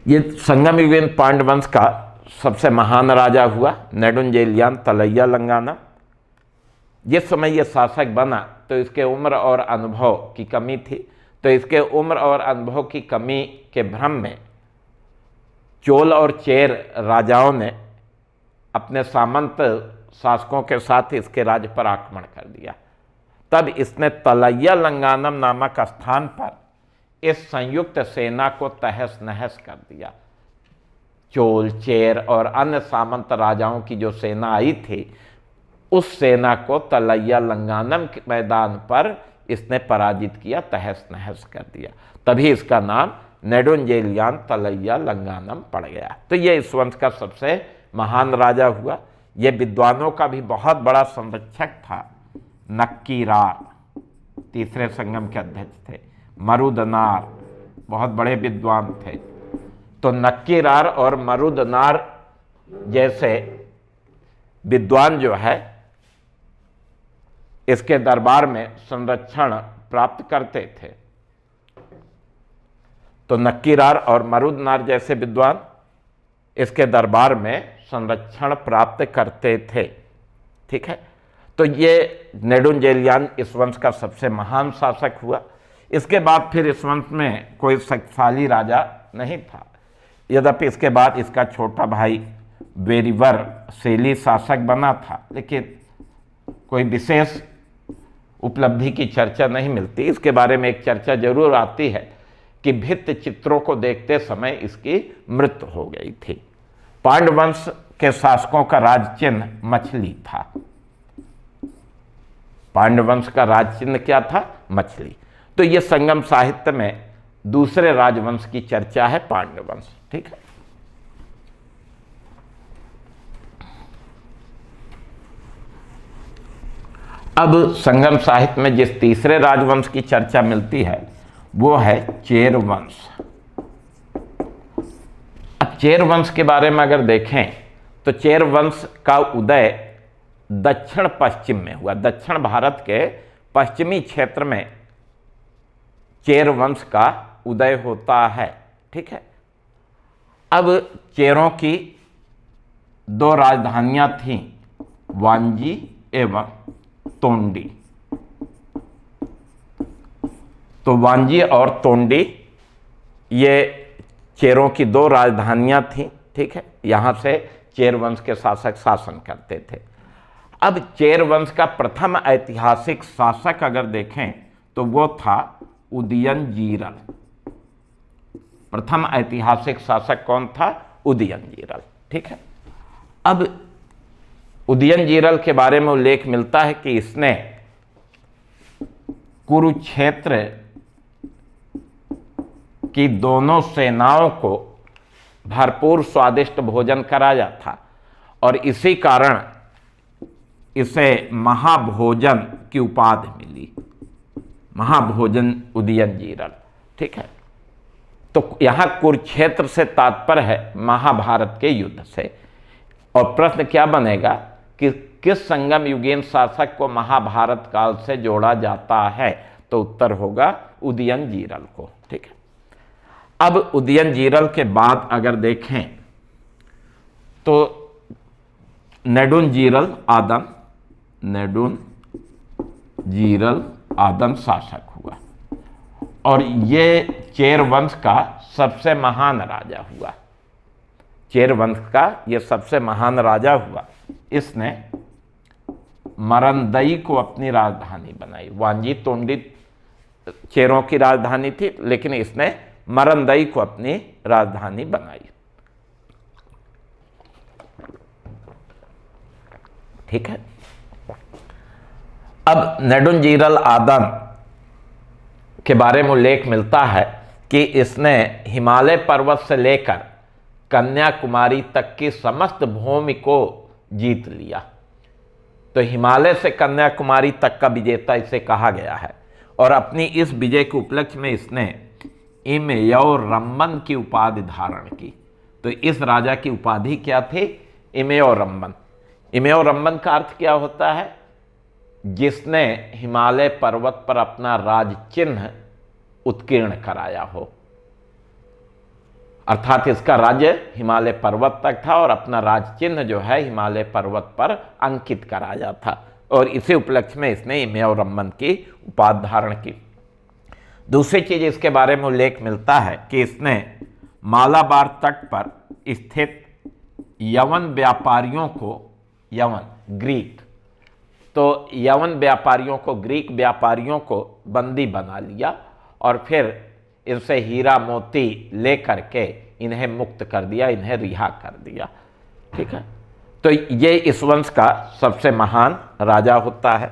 Speaker 1: ये संगम युगीन पांड्य वंश का सबसे महान राजा हुआ नेडुंजेलियान तलैया लंगानम। जिस समय ये शासक बना तो इसके उम्र और अनुभव की कमी थी। तो इसके उम्र और अनुभव की कमी के भ्रम में चोल और चेर राजाओं ने अपने सामंत शासकों के साथ इसके राज्य पर आक्रमण कर दिया। तब इसने तलैया लंगानम नामक स्थान पर इस संयुक्त सेना को तहस नहस कर दिया। चोल, चेर और अन्य सामंत राजाओं की जो सेना आई थी उस सेना को तलैया लंगानम के मैदान पर इसने पराजित किया, तहस नहस कर दिया। तभी इसका नाम नेडुंजेलियान तलैया लंगानम पड़ गया। तो ये इस वंश का सबसे महान राजा हुआ। ये विद्वानों का भी बहुत बड़ा संरक्षक था। नक्कीरार तीसरे संगम के अध्यक्ष थे। मरुदनार बहुत बड़े विद्वान थे। तो नक्कीरार और मरुदनार जैसे विद्वान जो है इसके दरबार में संरक्षण प्राप्त करते थे। तो नक्कीरार और मरुदनार जैसे विद्वान इसके दरबार में संरक्षण प्राप्त करते थे। ठीक है। तो ये नेडुंजेलियान इस वंश का सबसे महान शासक हुआ। इसके बाद फिर इस वंश में कोई शक्तिशाली राजा नहीं था। यद्यपि इसके बाद इसका छोटा भाई वेरिवर शैली शासक बना था, लेकिन कोई विशेष उपलब्धि की चर्चा नहीं मिलती। इसके बारे में एक चर्चा जरूर आती है कि भित्ति चित्रों को देखते समय इसकी मृत्यु हो गई थी। पांड्य वंश के शासकों का राज चिन्ह मछली था। पांड्य वंश का राज चिन्ह क्या था? मछली। तो ये संगम साहित्य में दूसरे राजवंश की चर्चा है, पांड्य वंश। ठीक है। अब संगम साहित्य में जिस तीसरे राजवंश की चर्चा मिलती है वो है चेर वंश। अब चेर वंश के बारे में अगर देखें तो चेर वंश का उदय दक्षिण पश्चिम में हुआ। दक्षिण भारत के पश्चिमी क्षेत्र में चेर वंश का उदय होता है। ठीक है। अब चेरों की दो राजधानियां थीं, वांजी एवं तोंडी। तो वांजी और तोंडी ये चेरों की दो राजधानियां थीं। ठीक है। यहां से चेर वंश के शासक शासन करते थे। अब चेर वंश का प्रथम ऐतिहासिक शासक अगर देखें तो वो था उदयनजीरल। प्रथम ऐतिहासिक शासक कौन था? उदयनजीरल। ठीक है। अब उदयनजीरल के बारे में उल्लेख मिलता है कि इसने कुरुक्षेत्र की दोनों सेनाओं को भरपूर स्वादिष्ट भोजन कराया था और इसी कारण इसे महाभोजन की उपाधि मिली। महाभोजन उदयनजीरल। ठीक है। तो यहां कुरुक्षेत्र से तात्पर्य है महाभारत के युद्ध से। और प्रश्न क्या बनेगा कि किस संगम युगीन शासक को महाभारत काल से जोड़ा जाता है? तो उत्तर होगा उदयनजीरल को। ठीक है। अब उदयनजीरल के बाद अगर देखें तो नेडुंजीरल आदम, नेडुंजीरल आदन शासक हुआ और ये चेर वंश का सबसे महान राजा हुआ। चेर वंश का ये सबसे महान राजा हुआ। इसने मरंदई को अपनी राजधानी बनाई। वांजी तोंडी चेरों की राजधानी थी, लेकिन इसने मरंदई को अपनी राजधानी बनाई। ठीक है। अब नेडुंजीरल आदन के बारे में उल्लेख मिलता है कि इसने हिमालय पर्वत से लेकर कन्याकुमारी तक की समस्त भूमि को जीत लिया। तो हिमालय से कन्याकुमारी तक का विजेता इसे कहा गया है और अपनी इस विजय के उपलक्ष्य में इसने इमयौरम्मन की उपाधि धारण की। तो इस राजा की उपाधि क्या थी? इमयौरम्मन। इमयौरम्मन का अर्थ क्या होता है? जिसने हिमालय पर्वत पर अपना राज चिन्ह उत्कीर्ण कराया हो, अर्थात इसका राज्य हिमालय पर्वत तक था और अपना राज चिन्ह जो है हिमालय पर्वत पर अंकित कराया था और इसी उपलक्ष्य में इसने इमयौरम्मन की उपाधि धारण की। दूसरी चीज इसके बारे में उल्लेख मिलता है कि इसने मालाबार तट पर स्थित यवन व्यापारियों को, यवन ग्रीक, तो यवन व्यापारियों को, ग्रीक व्यापारियों को बंदी बना लिया और फिर इनसे हीरा मोती लेकर के इन्हें मुक्त कर दिया, इन्हें रिहा कर दिया। ठीक है। तो ये इस वंश का सबसे महान राजा होता है।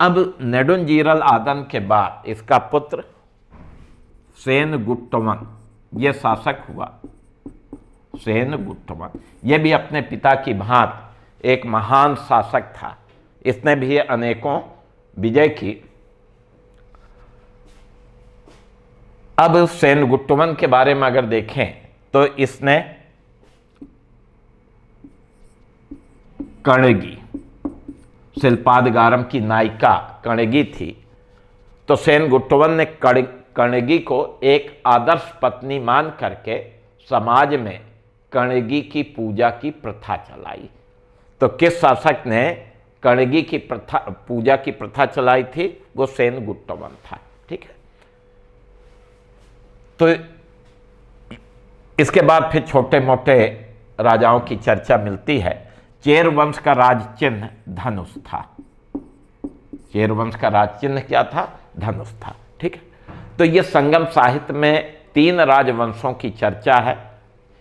Speaker 1: अब नेडुंजीरल आदन के बाद इसका पुत्र सेनगुट्टवन ये शासक हुआ। सेनगुट्टवन ये भी अपने पिता की भांति एक महान शासक था। इसने भी अनेकों विजय की। अब सेनगुट्टवन के बारे में अगर देखें तो इसने कण्गी, शिल्पादगारम की नायिका कण्गी थी, तो सेनगुट्टवन ने कण्गी को एक आदर्श पत्नी मान करके समाज में कण्गी की पूजा की प्रथा चलाई। तो किस शासक ने कण्गी की पूजा की प्रथा चलाई थी? वो सेनगुट्टवन था। ठीक है। तो इसके बाद फिर छोटे मोटे राजाओं की चर्चा मिलती है। चेर वंश का राज चिन्ह धनुष था। चेर वंश का राज चिन्ह क्या था? धनुष था। ठीक है। तो ये संगम साहित्य में 3 राजवंशों की चर्चा है।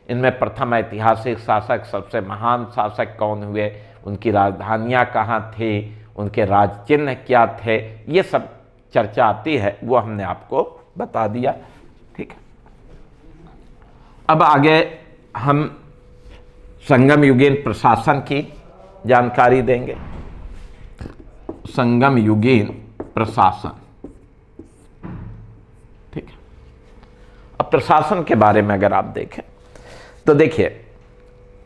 Speaker 1: इनमें प्रथम ऐतिहासिक शासक, सबसे महान शासक कौन हुए, उनकी राजधानियाँ कहाँ थी, उनके राज चिन्ह क्या थे, ये सब चर्चा आती है, वो हमने आपको बता दिया। ठीक है। अब आगे हम संगम युगीन प्रशासन की जानकारी देंगे। संगम युगीन प्रशासन। ठीक है। अब प्रशासन के बारे में अगर आप देखें तो देखिए,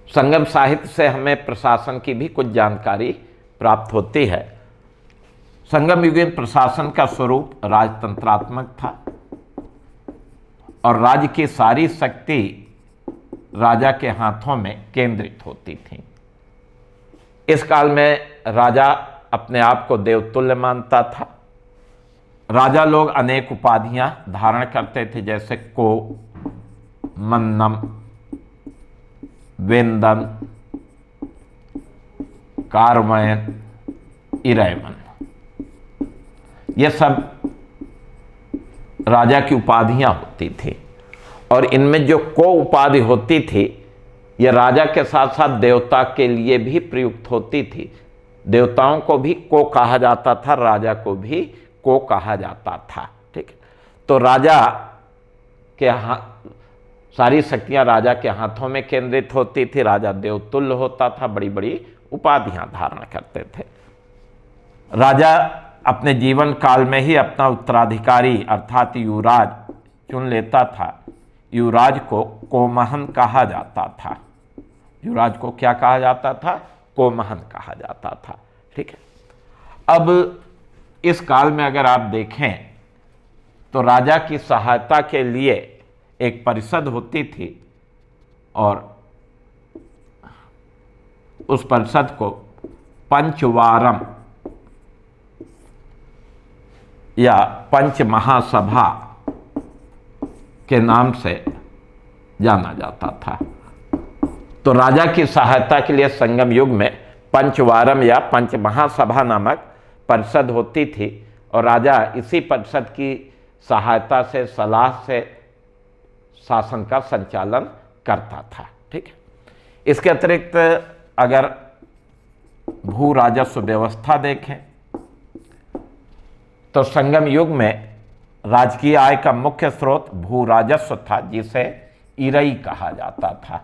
Speaker 1: संगम साहित्य से हमें प्रशासन की भी कुछ जानकारी प्राप्त होती है। संगम युगीन प्रशासन का स्वरूप राजतंत्रात्मक था और राज्य की सारी शक्ति राजा के हाथों में केंद्रित होती थी। इस काल में राजा अपने आप को देवतुल्य मानता था। राजा लोग अनेक उपाधियां धारण करते थे, जैसे को, मन्नम, वेंदन, कारवयन, इरैवन, ये सब राजा की उपाधियां होती थी। और इनमें जो को उपाधि होती थी, यह राजा के साथ साथ देवता के लिए भी प्रयुक्त होती थी। देवताओं को भी को कहा जाता था, राजा को भी को कहा जाता था। ठीक है। तो राजा के सारी शक्तियां राजा के हाथों में केंद्रित होती थी। राजा देवतुल्य होता था, बड़ी बड़ी उपाधियां धारण करते थे। राजा अपने जीवन काल में ही अपना उत्तराधिकारी अर्थात युवराज चुन लेता था। युवराज को कोमहन कहा जाता था। युवराज को क्या कहा जाता था? कोमहन कहा जाता था। ठीक है। अब इस काल में अगर आप देखें तो राजा की सहायता के लिए एक परिषद होती थी और उस परिषद को पंचवारम या पंच महासभा के नाम से जाना जाता था। तो राजा की सहायता के लिए संगम युग में पंचवारम या पंच महासभा नामक परिषद होती थी और राजा इसी परिषद की सहायता से, सलाह से शासन का संचालन करता था। ठीक है। इसके अतिरिक्त अगर भू राजस्व व्यवस्था देखें तो संगम युग में राजकीय आय का मुख्य स्रोत भू राजस्व था, जिसे इरई कहा जाता था।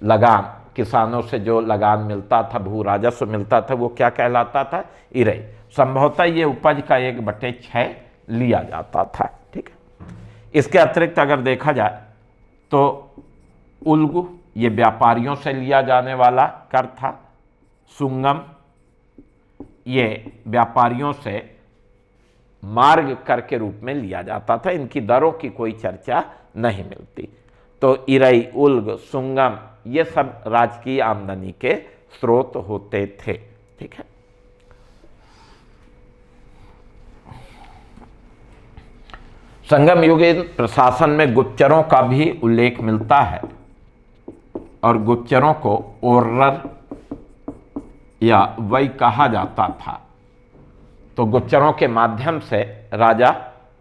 Speaker 1: लगान, किसानों से जो लगान मिलता था, भू राजस्व मिलता था, वो क्या कहलाता था? इरई। संभवतः ये उपज का 1/6 लिया जाता था। ठीक है। इसके अतिरिक्त अगर देखा जाए तो उल्गु, ये व्यापारियों से लिया जाने वाला कर था। सुंगम, ये व्यापारियों से मार्ग कर के रूप में लिया जाता था। इनकी दरों की कोई चर्चा नहीं मिलती। तो इरई, उल्ग, सुंगम, ये सब राजकीय आमदनी के स्रोत होते थे। ठीक है। संगम युगीन प्रशासन में गुप्तचरों का भी उल्लेख मिलता है और गुप्तचरों को ओर्रर या वही कहा जाता था। तो गुप्तचरों के माध्यम से राजा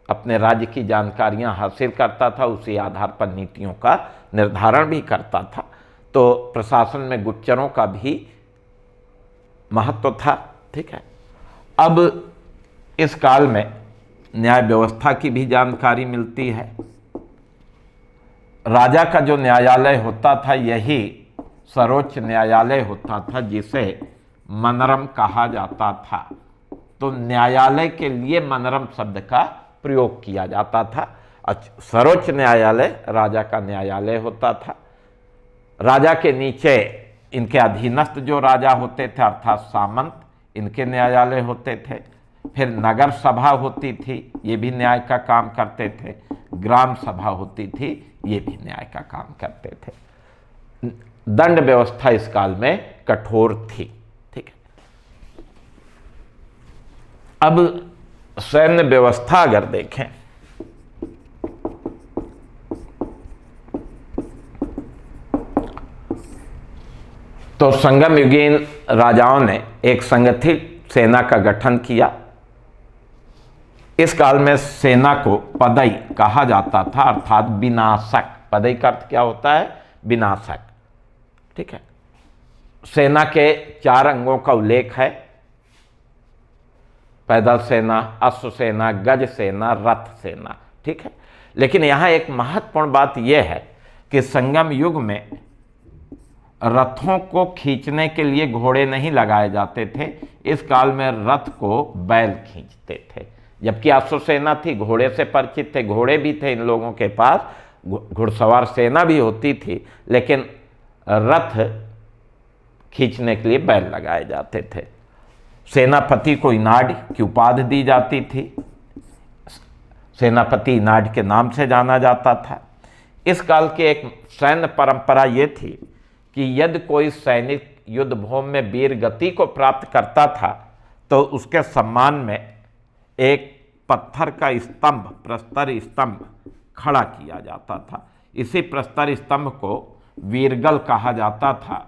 Speaker 1: अपने राज्य की जानकारियां हासिल करता था, उसी आधार पर नीतियों का निर्धारण भी करता था। तो प्रशासन में गुप्तचरों का भी महत्व था। ठीक है। अब इस काल में न्याय व्यवस्था की भी जानकारी मिलती है। राजा का जो न्यायालय होता था यही सर्वोच्च न्यायालय होता था, जिसे मनरम कहा जाता था। तो न्यायालय के लिए मनरम शब्द का प्रयोग किया जाता था। सर्वोच्च न्यायालय राजा का न्यायालय होता था। राजा के नीचे इनके अधीनस्थ जो राजा होते थे अर्थात सामंत, इनके न्यायालय होते थे। फिर नगर सभा होती थी, ये भी न्याय का काम करते थे। ग्राम सभा होती थी, ये भी न्याय का काम करते थे। दंड व्यवस्था इस काल में कठोर थी। ठीक है। अब सैन्य व्यवस्था अगर देखें तो संगम युगीन राजाओं ने एक संगठित सेना का गठन किया। इस काल में सेना को पदई कहा जाता था, अर्थात विनाशक। पदई का अर्थ क्या होता है? विनाशक। ठीक है। सेना के 4 अंगों का उल्लेख है: पैदल सेना, अश्व सेना, गज सेना, रथ सेना। ठीक है। लेकिन यहाँ एक महत्वपूर्ण बात यह है कि संगम युग में रथों को खींचने के लिए घोड़े नहीं लगाए जाते थे। इस काल में रथ को बैल खींचते थे, जबकि अश्व सेना थी, घोड़े से परिचित थे, घोड़े भी थे इन लोगों के पास, घुड़सवार सेना भी होती थी, लेकिन रथ खींचने के लिए बैल लगाए जाते थे। सेनापति को इनाड की उपाधि दी जाती थी। सेनापति इनाड के नाम से जाना जाता था। इस काल की एक सैन्य परंपरा ये थी कि यदि कोई सैनिक युद्ध भूमि में वीर गति को प्राप्त करता था तो उसके सम्मान में एक पत्थर का स्तंभ, प्रस्तर स्तंभ खड़ा किया जाता था। इसी प्रस्तर स्तंभ को वीरगल कहा जाता था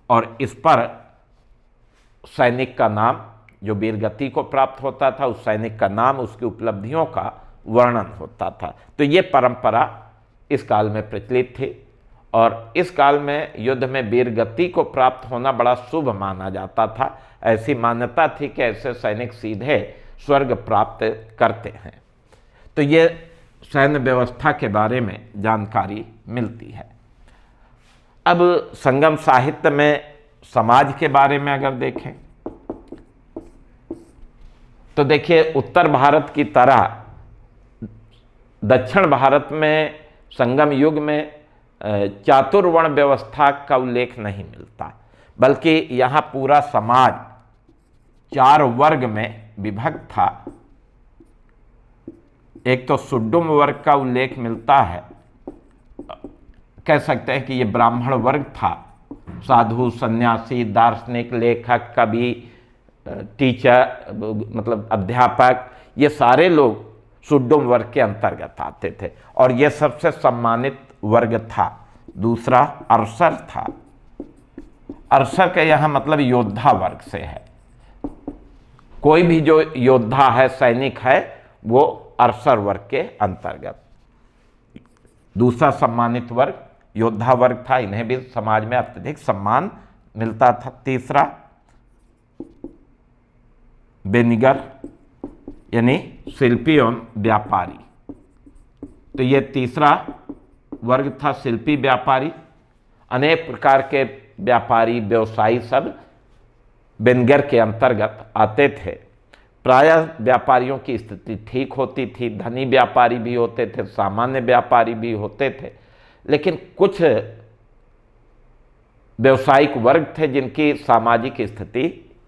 Speaker 1: और इस पर सैनिक का नाम, जो वीरगति को प्राप्त होता था उस सैनिक का नाम, उसकी उपलब्धियों का वर्णन होता था। तो ये परंपरा इस काल में प्रचलित थी और इस काल में युद्ध में वीरगति को प्राप्त होना बड़ा शुभ माना जाता था। ऐसी मान्यता थी कि ऐसे सैनिक सीधे स्वर्ग प्राप्त करते हैं। तो ये सैन्य व्यवस्था के बारे में जानकारी मिलती है। अब संगम साहित्य में समाज के बारे में अगर देखें तो देखिए, उत्तर भारत की तरह दक्षिण भारत में संगम युग में चातुर्वर्ण व्यवस्था का उल्लेख नहीं मिलता, बल्कि यहाँ पूरा समाज 4 वर्ग में विभक्त था। एक तो सुड्डुम वर्ग का उल्लेख मिलता है, कह सकते हैं कि ये ब्राह्मण वर्ग था। साधु, सन्यासी, दार्शनिक, लेखक, कवि, टीचर मतलब अध्यापक, ये सारे लोग सुड्डुम वर्ग के अंतर्गत आते थे और ये सबसे सम्मानित वर्ग था। दूसरा अरसर था। अरसर का यहाँ मतलब योद्धा वर्ग से है। कोई भी जो योद्धा है, सैनिक है, वो अरसर वर्ग के अंतर्गत। दूसरा सम्मानित वर्ग योद्धा वर्ग था, इन्हें भी समाज में अत्यधिक सम्मान मिलता था। तीसरा बेनिगर यानी शिल्पी एवं व्यापारी। तो ये तीसरा वर्ग था, शिल्पी व्यापारी। अनेक प्रकार के व्यापारी, व्यवसायी सब बेनगर के अंतर्गत आते थे। प्रायः व्यापारियों की स्थिति ठीक होती थी, धनी व्यापारी भी होते थे, सामान्य व्यापारी भी होते थे, लेकिन कुछ व्यवसायिक वर्ग थे जिनकी सामाजिक स्थिति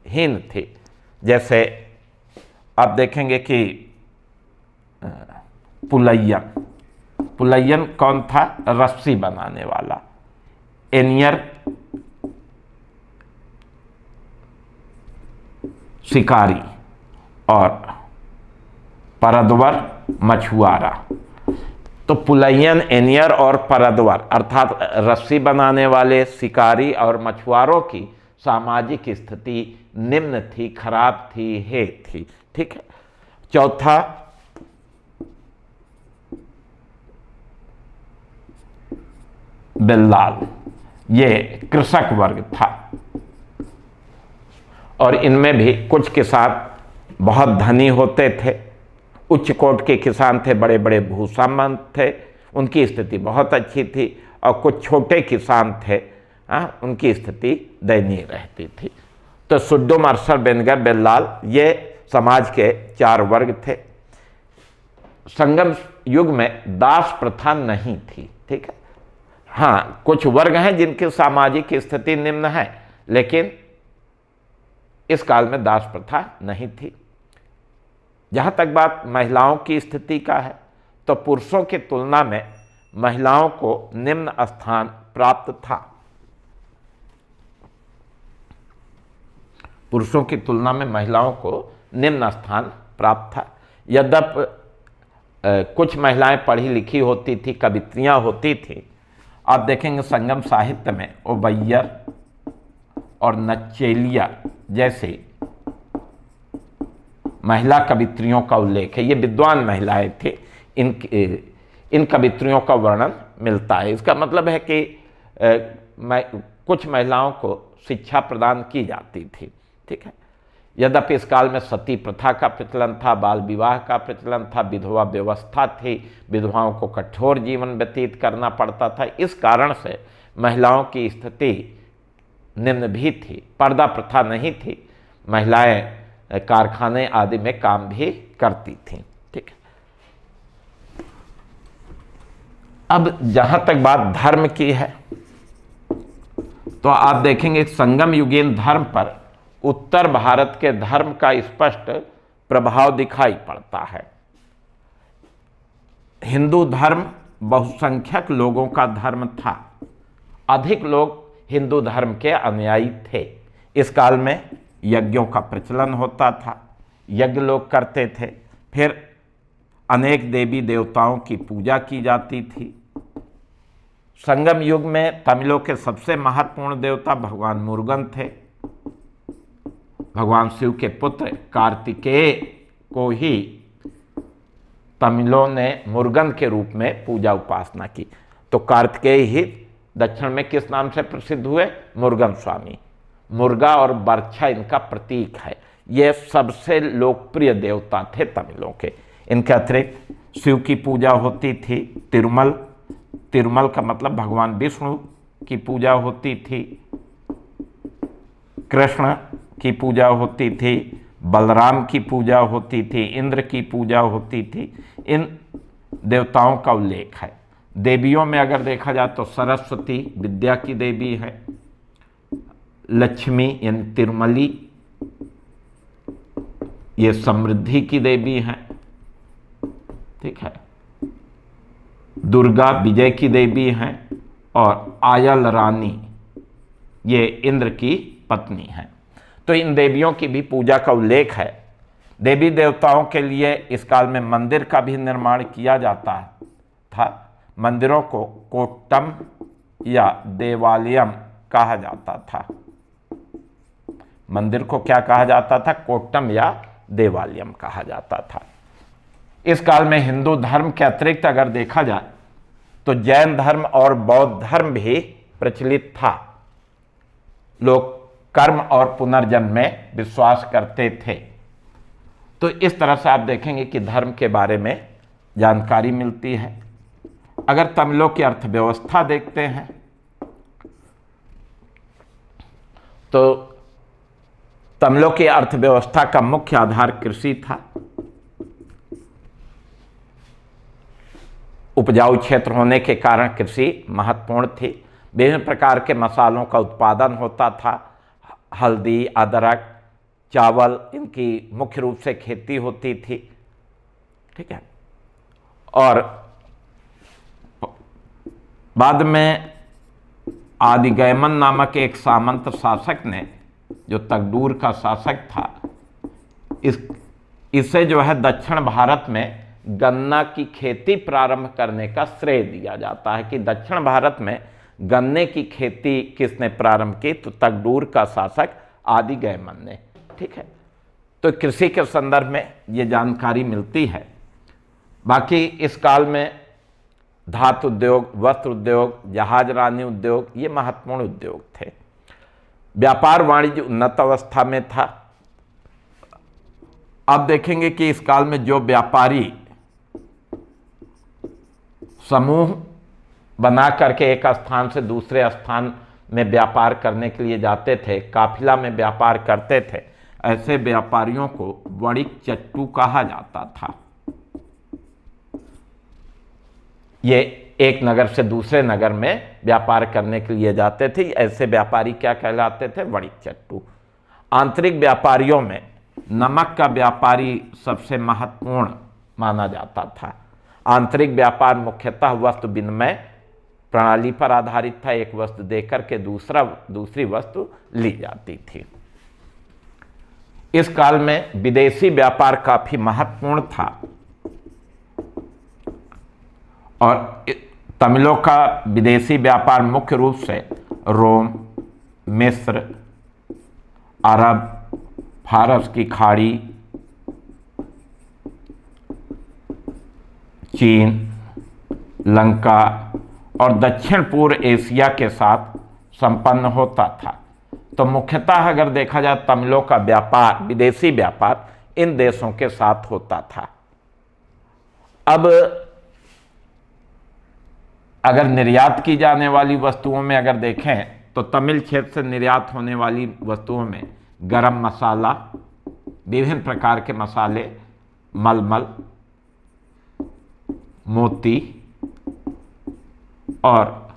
Speaker 1: हीन थी। जैसे आप देखेंगे कि पुलैयन। पुलैयन कौन था? रस्सी बनाने वाला। एनियर शिकारी और परदवर मछुआरा। तो पुलैयन, एनियर और परदवर अर्थात रस्सी बनाने वाले, शिकारी और मछुआरों की सामाजिक स्थिति निम्न थी, खराब थी, हे थी। ठीक है। चौथा बेल्लाल, ये कृषक वर्ग था और इनमें भी कुछ किसान बहुत धनी होते थे, उच्च कोटि के किसान थे, बड़े बड़े भूसामंत थे, उनकी स्थिति बहुत अच्छी थी, और कुछ छोटे किसान थे, उनकी स्थिति दयनीय रहती थी। तो सुड्डुम, अरसर, बेनगर, बेल्लाल ये समाज के चार वर्ग थे। संगम युग में दास प्रथा नहीं थी। ठीक है। हाँ, कुछ वर्ग हैं जिनकी सामाजिक स्थिति निम्न है, लेकिन इस काल में दास प्रथा नहीं थी। जहाँ तक बात महिलाओं की स्थिति का है, तो पुरुषों की तुलना में महिलाओं को निम्न स्थान प्राप्त था। पुरुषों की तुलना में महिलाओं को निम्न स्थान प्राप्त था। यद्यपि कुछ महिलाएं पढ़ी लिखी होती थी, कवित्रियाँ होती थी। आप देखेंगे संगम साहित्य में ओबैयर और नच्चेलिया जैसे महिला कवित्रियों का उल्लेख है। ये विद्वान महिलाएं थी, इन कवित्रियों का वर्णन मिलता है। इसका मतलब है कि कुछ महिलाओं को शिक्षा प्रदान की जाती थी। ठीक है। यद्यपि इस काल में सती प्रथा का प्रचलन था, बाल विवाह का प्रचलन था, विधवा व्यवस्था थी, विधवाओं को कठोर जीवन व्यतीत करना पड़ता था। इस कारण से महिलाओं की स्थिति निम्न भी थी। पर्दा प्रथा नहीं थी, महिलाएं कारखाने आदि में काम भी करती थीं। ठीक है। अब जहाँ तक बात धर्म की है, तो आप देखेंगे संगम युगीन धर्म पर उत्तर भारत के धर्म का स्पष्ट प्रभाव दिखाई पड़ता है। हिंदू धर्म बहुसंख्यक लोगों का धर्म था। अधिक लोग हिंदू धर्म के अनुयायी थे। इस काल में यज्ञों का प्रचलन होता था, यज्ञ लोग करते थे। फिर अनेक देवी देवताओं की पूजा की जाती थी। संगम युग में तमिलों के सबसे महत्वपूर्ण देवता भगवान मुरुगन थे। भगवान शिव के पुत्र कार्तिकेय को ही तमिलों ने मुरुगन के रूप में पूजा उपासना की। तो कार्तिकेय ही दक्षिण में किस नाम से प्रसिद्ध हुए? मुरुगन स्वामी। मुर्गा और बर्छा इनका प्रतीक है। ये सबसे लोकप्रिय देवता थे तमिलों के। इनके अतिरिक्त शिव की पूजा होती थी। तिरुमल का मतलब भगवान विष्णु की पूजा होती थी। कृष्ण की पूजा होती थी, बलराम की पूजा होती थी, इंद्र की पूजा होती थी। इन देवताओं का उल्लेख है। देवियों में अगर देखा जाए तो सरस्वती विद्या की देवी है, लक्ष्मी यानी तिरुमली ये समृद्धि की देवी हैं। ठीक है। दुर्गा विजय की देवी हैं और आयल रानी ये इंद्र की पत्नी हैं। तो इन देवियों की भी पूजा का उल्लेख है। देवी देवताओं के लिए इस काल में मंदिर का भी निर्माण किया जाता था। मंदिरों को कोट्टम या देवालयम कहा जाता था। मंदिर को क्या कहा जाता था? कोट्टम या देवालयम कहा जाता था। इस काल में हिंदू धर्म के अतिरिक्त अगर देखा जाए तो जैन धर्म और बौद्ध धर्म भी प्रचलित था। लोग कर्म और पुनर्जन्म में विश्वास करते थे। तो इस तरह से आप देखेंगे कि धर्म के बारे में जानकारी मिलती है। अगर तमिलों की अर्थव्यवस्था देखते हैं तो तमिलों की अर्थव्यवस्था का मुख्य आधार कृषि था। उपजाऊ क्षेत्र होने के कारण कृषि महत्वपूर्ण थी। विभिन्न प्रकार के मसालों का उत्पादन होता था। हल्दी, अदरक, चावल, इनकी मुख्य रूप से खेती होती थी। ठीक है। और बाद में आदिगैमन नामक एक सामंत शासक ने, जो तगडूर का शासक था, इसे जो है दक्षिण भारत में गन्ना की खेती प्रारंभ करने का श्रेय दिया जाता है कि दक्षिण भारत में गन्ने की खेती किसने प्रारंभ की? तो तगडूर का शासक आदिगैमन ने। ठीक है। तो कृषि के संदर्भ में ये जानकारी मिलती है। बाकी इस काल में धातु उद्योग, वस्त्र उद्योग, जहाजरानी उद्योग ये महत्वपूर्ण उद्योग थे। व्यापार वाणिज्य उन्नत अवस्था में था। अब देखेंगे कि इस काल में जो व्यापारी समूह बना करके एक स्थान से दूसरे स्थान में व्यापार करने के लिए जाते थे, काफिला में व्यापार करते थे, ऐसे व्यापारियों को वणिक चट्टू कहा जाता था। ये एक नगर से दूसरे नगर में व्यापार करने के लिए जाते थे। ऐसे व्यापारी क्या कहलाते थे? वणिक चट्टू। आंतरिक व्यापारियों में नमक का व्यापारी सबसे महत्वपूर्ण माना जाता था। आंतरिक व्यापार मुख्यतः वस्तु विनिमय प्रणाली पर आधारित था। एक वस्तु देकर के दूसरी वस्तु ली जाती थी। इस काल में विदेशी व्यापार काफी महत्वपूर्ण था और तमिलों का विदेशी व्यापार मुख्य रूप से रोम, मिस्र, अरब, फारस की खाड़ी, चीन, लंका और दक्षिण पूर्व एशिया के साथ संपन्न होता था। तो मुख्यतः अगर देखा जाए तमिलों का व्यापार, विदेशी व्यापार इन देशों के साथ होता था। अब अगर निर्यात की जाने वाली वस्तुओं में अगर देखें तो तमिल क्षेत्र से निर्यात होने वाली वस्तुओं में गरम मसाला, विभिन्न प्रकार के मसाले, मलमल, मोती और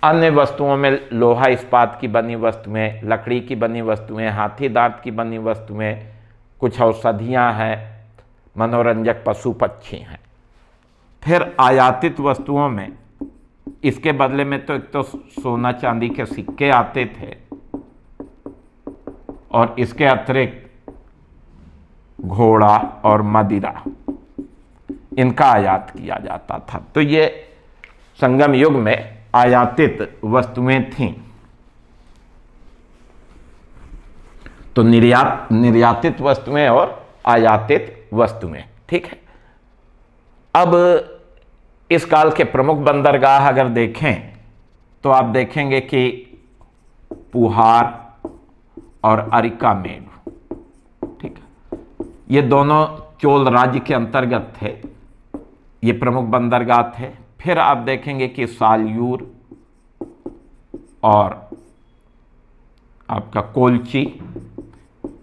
Speaker 1: अन्य वस्तुओं में लोहा इस्पात की बनी वस्तुएं, लकड़ी की बनी वस्तुएं, हाथी दांत की बनी वस्तुएं, कुछ औषधियां हैं, मनोरंजक पशु पक्षी हैं। फिर आयातित वस्तुओं में इसके बदले में तो एक तो सोना चांदी के सिक्के आते थे और इसके अतिरिक्त घोड़ा और मदिरा, इनका आयात किया जाता था। तो ये संगम युग में आयातित वस्तुएं थीं। तो निर्यातित वस्तुएं और आयातित वस्तुएं। ठीक है। अब इस काल के प्रमुख बंदरगाह अगर देखें तो आप देखेंगे कि पुहार और अरिकामेड, ठीक है, ये दोनों चोल राज्य के अंतर्गत थे। ये प्रमुख बंदरगाह थे। फिर आप देखेंगे कि सालयूर और आपका कोलची,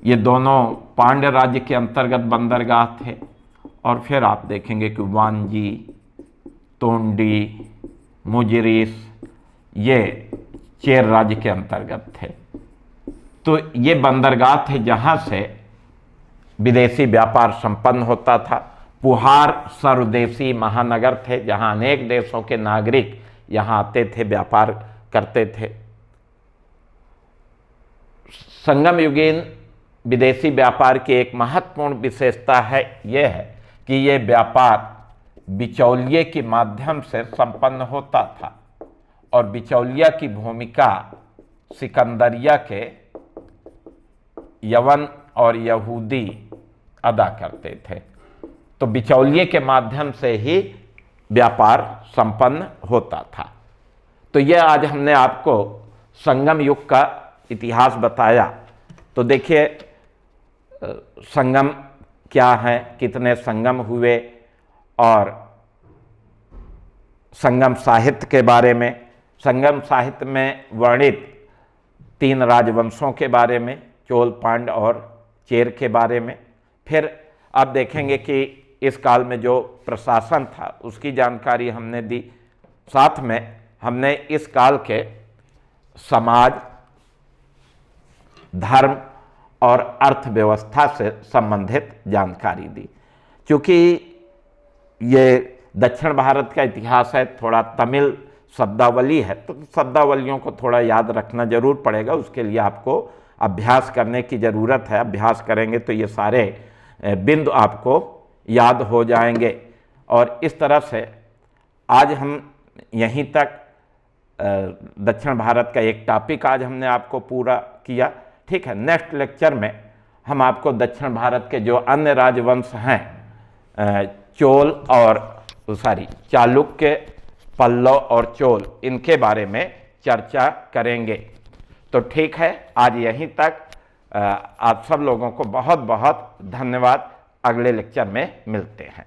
Speaker 1: ये दोनों पांड्य राज्य के अंतर्गत बंदरगाह थे। और फिर आप देखेंगे कि वांजी, तोंडी, मुजिरिस, ये चेर राज्य के अंतर्गत थे। तो ये बंदरगाह थे जहाँ से विदेशी व्यापार संपन्न होता था। पुहार सर्वदेशी महानगर थे जहाँ अनेक देशों के नागरिक यहाँ आते थे, व्यापार करते थे। संगम युगीन विदेशी व्यापार की एक महत्वपूर्ण विशेषता है यह है कि यह व्यापार बिचौलिए के माध्यम से संपन्न होता था और बिचौलिया की भूमिका सिकंदरिया के यवन और यहूदी अदा करते थे। तो बिचौलिए के माध्यम से ही व्यापार संपन्न होता था। तो यह आज हमने आपको संगम युग का इतिहास बताया। तो देखिए संगम क्या है, कितने संगम हुए, और संगम साहित्य के बारे में, संगम साहित्य में वर्णित 3 राजवंशों के बारे में, चोल, पांड्य और चेर के बारे में। फिर आप देखेंगे कि इस काल में जो प्रशासन था उसकी जानकारी हमने दी। साथ में हमने इस काल के समाज, धर्म और अर्थव्यवस्था से संबंधित जानकारी दी। क्योंकि ये दक्षिण भारत का इतिहास है, थोड़ा तमिल शब्दावली है, तो शब्दावलियों को थोड़ा याद रखना जरूर पड़ेगा। उसके लिए आपको अभ्यास करने की ज़रूरत है। अभ्यास करेंगे तो ये सारे बिंदु आपको याद हो जाएंगे। और इस तरह से आज हम यहीं तक दक्षिण भारत का एक टॉपिक आज हमने आपको पूरा किया। ठीक है, नेक्स्ट लेक्चर में हम आपको दक्षिण भारत के जो अन्य राजवंश हैं, चोल और चालुक्य, पल्लव और चोल, इनके बारे में चर्चा करेंगे। तो ठीक है, आज यहीं तक। आप सब लोगों को बहुत बहुत धन्यवाद। अगले लेक्चर में मिलते हैं।